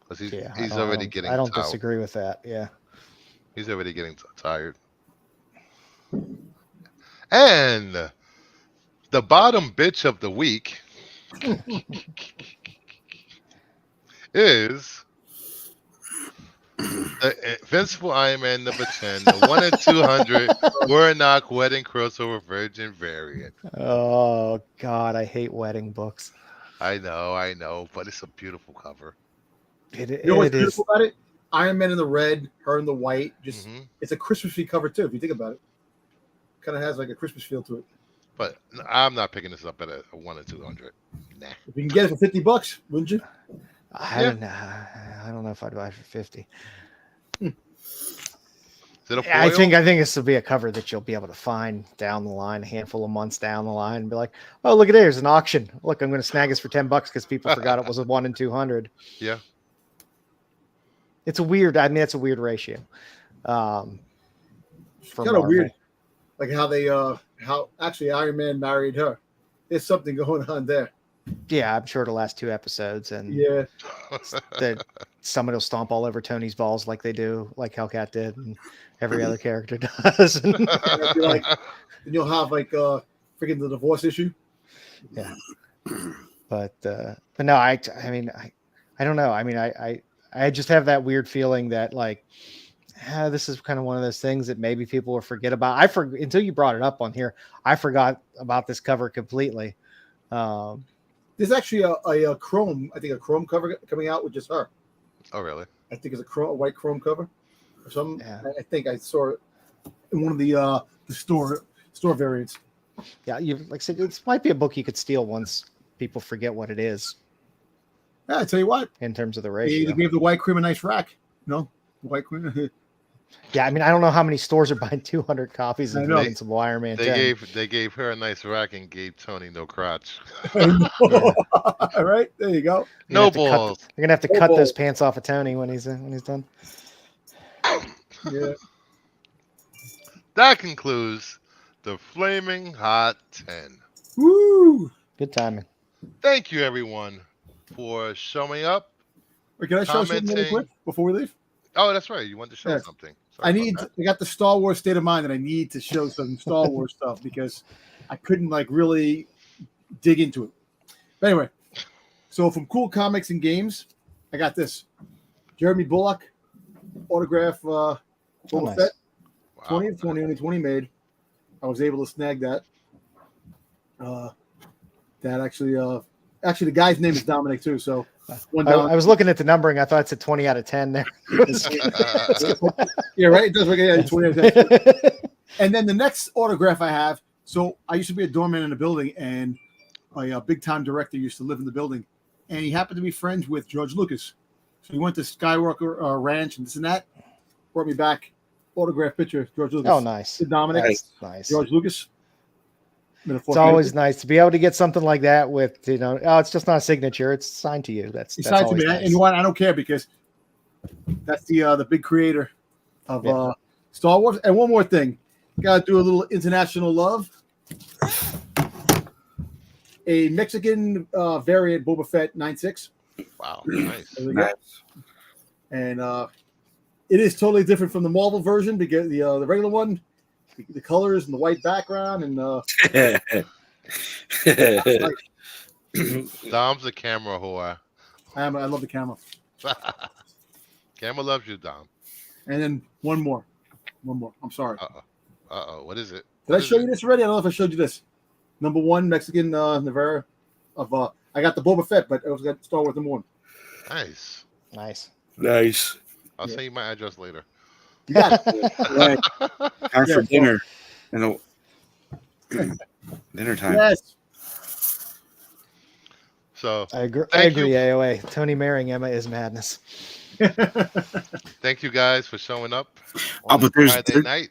Because Yeah, he's already getting I don't tired. disagree with that. Yeah. He's already getting tired. And the bottom bitch of the week is the Invincible Iron Man number 10, the 1 in 200 Warnock Wedding Crossover Virgin variant. Oh God, I hate wedding books. I know, but it's a beautiful cover. You know what's It is. beautiful about it? Iron Man in the red, her in the white. Just Mhm. it's a Christmas tree cover too. If you think about it, kind of has like a Christmas feel to it. But I'm not picking this up at a 1 in 200. Nah. If you can get it for $50, wouldn't you? I don't know. I don't know if I'd buy it for 50. Is it a foil? I think this will be a cover that you'll be able to find down the line, a handful of months down the line, and be like, "Oh, look at it! There's an auction. Look, I'm going to snag this for $10 because people forgot it was a 1 in 200." Yeah. It's a weird. I mean, it's a weird ratio. For Kind of Marvel. weird, like how they how actually Iron Man married her. There's something going on there. Yeah, I'm sure the last 2 episodes, and Yeah. that somebody will stomp all over Tony's balls like they do, like Hellcat did, and every other character does. And it'd be like, and you'll have like freaking the divorce issue. Yeah. But no, I mean, I don't know. I mean, I just have that weird feeling that like, this is kind of one of those things that maybe people will forget about. Until you brought it up on here, I forgot about this cover completely. There's actually a chrome, I think a chrome cover coming out with just her. Oh, really? I think it's a white chrome cover or something. Yeah. I think I saw it in one of the store variants. Yeah, you like I said, this might be a book you could steal once people forget what it is Yeah, I tell you what, in terms of the they ratio. gave the white cream a nice rack. No, white cream. Yeah, I mean, I don't know how many stores are buying 200 copies I of know. Invincible Iron Man 10. They gave her a nice rack and gave Tony no crotch. All right, there you go. No They're balls. gonna have to No cut those balls. pants off of Tony when he's done. Yeah. That concludes the Flaming Hot 10. Woo! Good timing. Thank you, everyone, for showing up. Wait, can I show something really Commenting. quick before we leave? Oh, that's right. You wanted to show Yeah. something. Sorry about that. I got the Star Wars State of Mind, and I need to show some Star Wars stuff because I couldn't like really dig into it. But anyway, so from Cool Comics and Games, I got this Jeremy Bullock autograph Boba nice. Fett. Wow. 20 of 20, only 20 made. I was able to snag that. That actually the guy's name is Dominic too. So one I was looking at the numbering. I thought it said 20 out of 10 there. yeah, right. It does look like 20 out of 10. And then the next autograph I have. So I used to be a doorman in a building, and a big time director used to live in the building, and he happened to be friends with George Lucas. So he went to Skywalker Ranch and this and that. Brought me back autograph picture of George Lucas. Oh, nice. Dominic, That's nice. George Lucas. It's always nice to be able to get something like that with, it's just not a signature. It's signed to you. That's signed to always me. nice. And you know what? I don't care because that's the big creator of Star Wars. And one more thing. Got to do a little international love. A Mexican variant Boba Fett 9.6. Wow, nice. There we go. And it is totally different from the Marvel version because the regular one, the colors and the white background and Dom's a camera whore. I love the camera. Camera loves you, Dom. And then one more. I'm sorry. Uh-oh. What is it? Did I show you this already? I don't know if I showed you this. Number 1 Mexican Navarra of I got the Boba Fett, but I also got Star Wars number 1. Nice. Nice. I'll send you my address later. You got it. Right. Time Yeah, for dinner. Dinner time. Yes. So I agree, Thank you. AOA. Tony marrying Emma is madness. thank you guys for showing up Oh, on but there's- Friday night.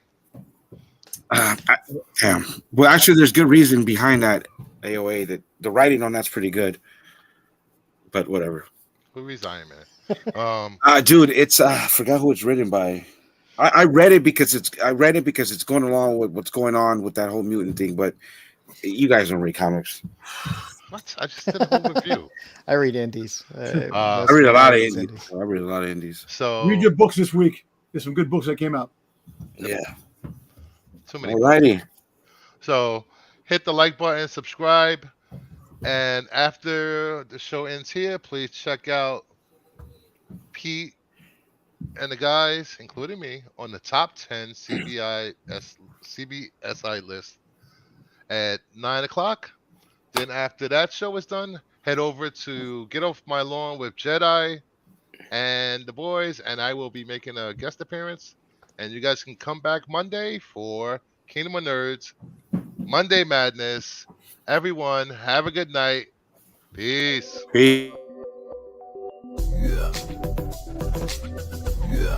Damn. Well, actually, there's good reason behind that AOA. That the writing on that's pretty good. But whatever. Who is Iron Man? Dude, it's I forgot who it's written by. I read it because it's going along with what's going on with that whole mutant thing. But you guys don't read comics. What? I just did a whole review. I read indies. I read a lot of indies. So Read your books this week. There's some good books that came out. Yeah. too many. Alrighty. So hit the like button, subscribe, and after the show ends here, please check out Pete and the guys, including me, on the top 10 CBSI list at 9 o'clock. Then after that show is done, head over to Get Off My Lawn with Jedi and the boys, and I will be making a guest appearance. And you guys can come back Monday for Kingdom of Nerds, Monday Madness. Everyone, have a good night. Peace. Peace.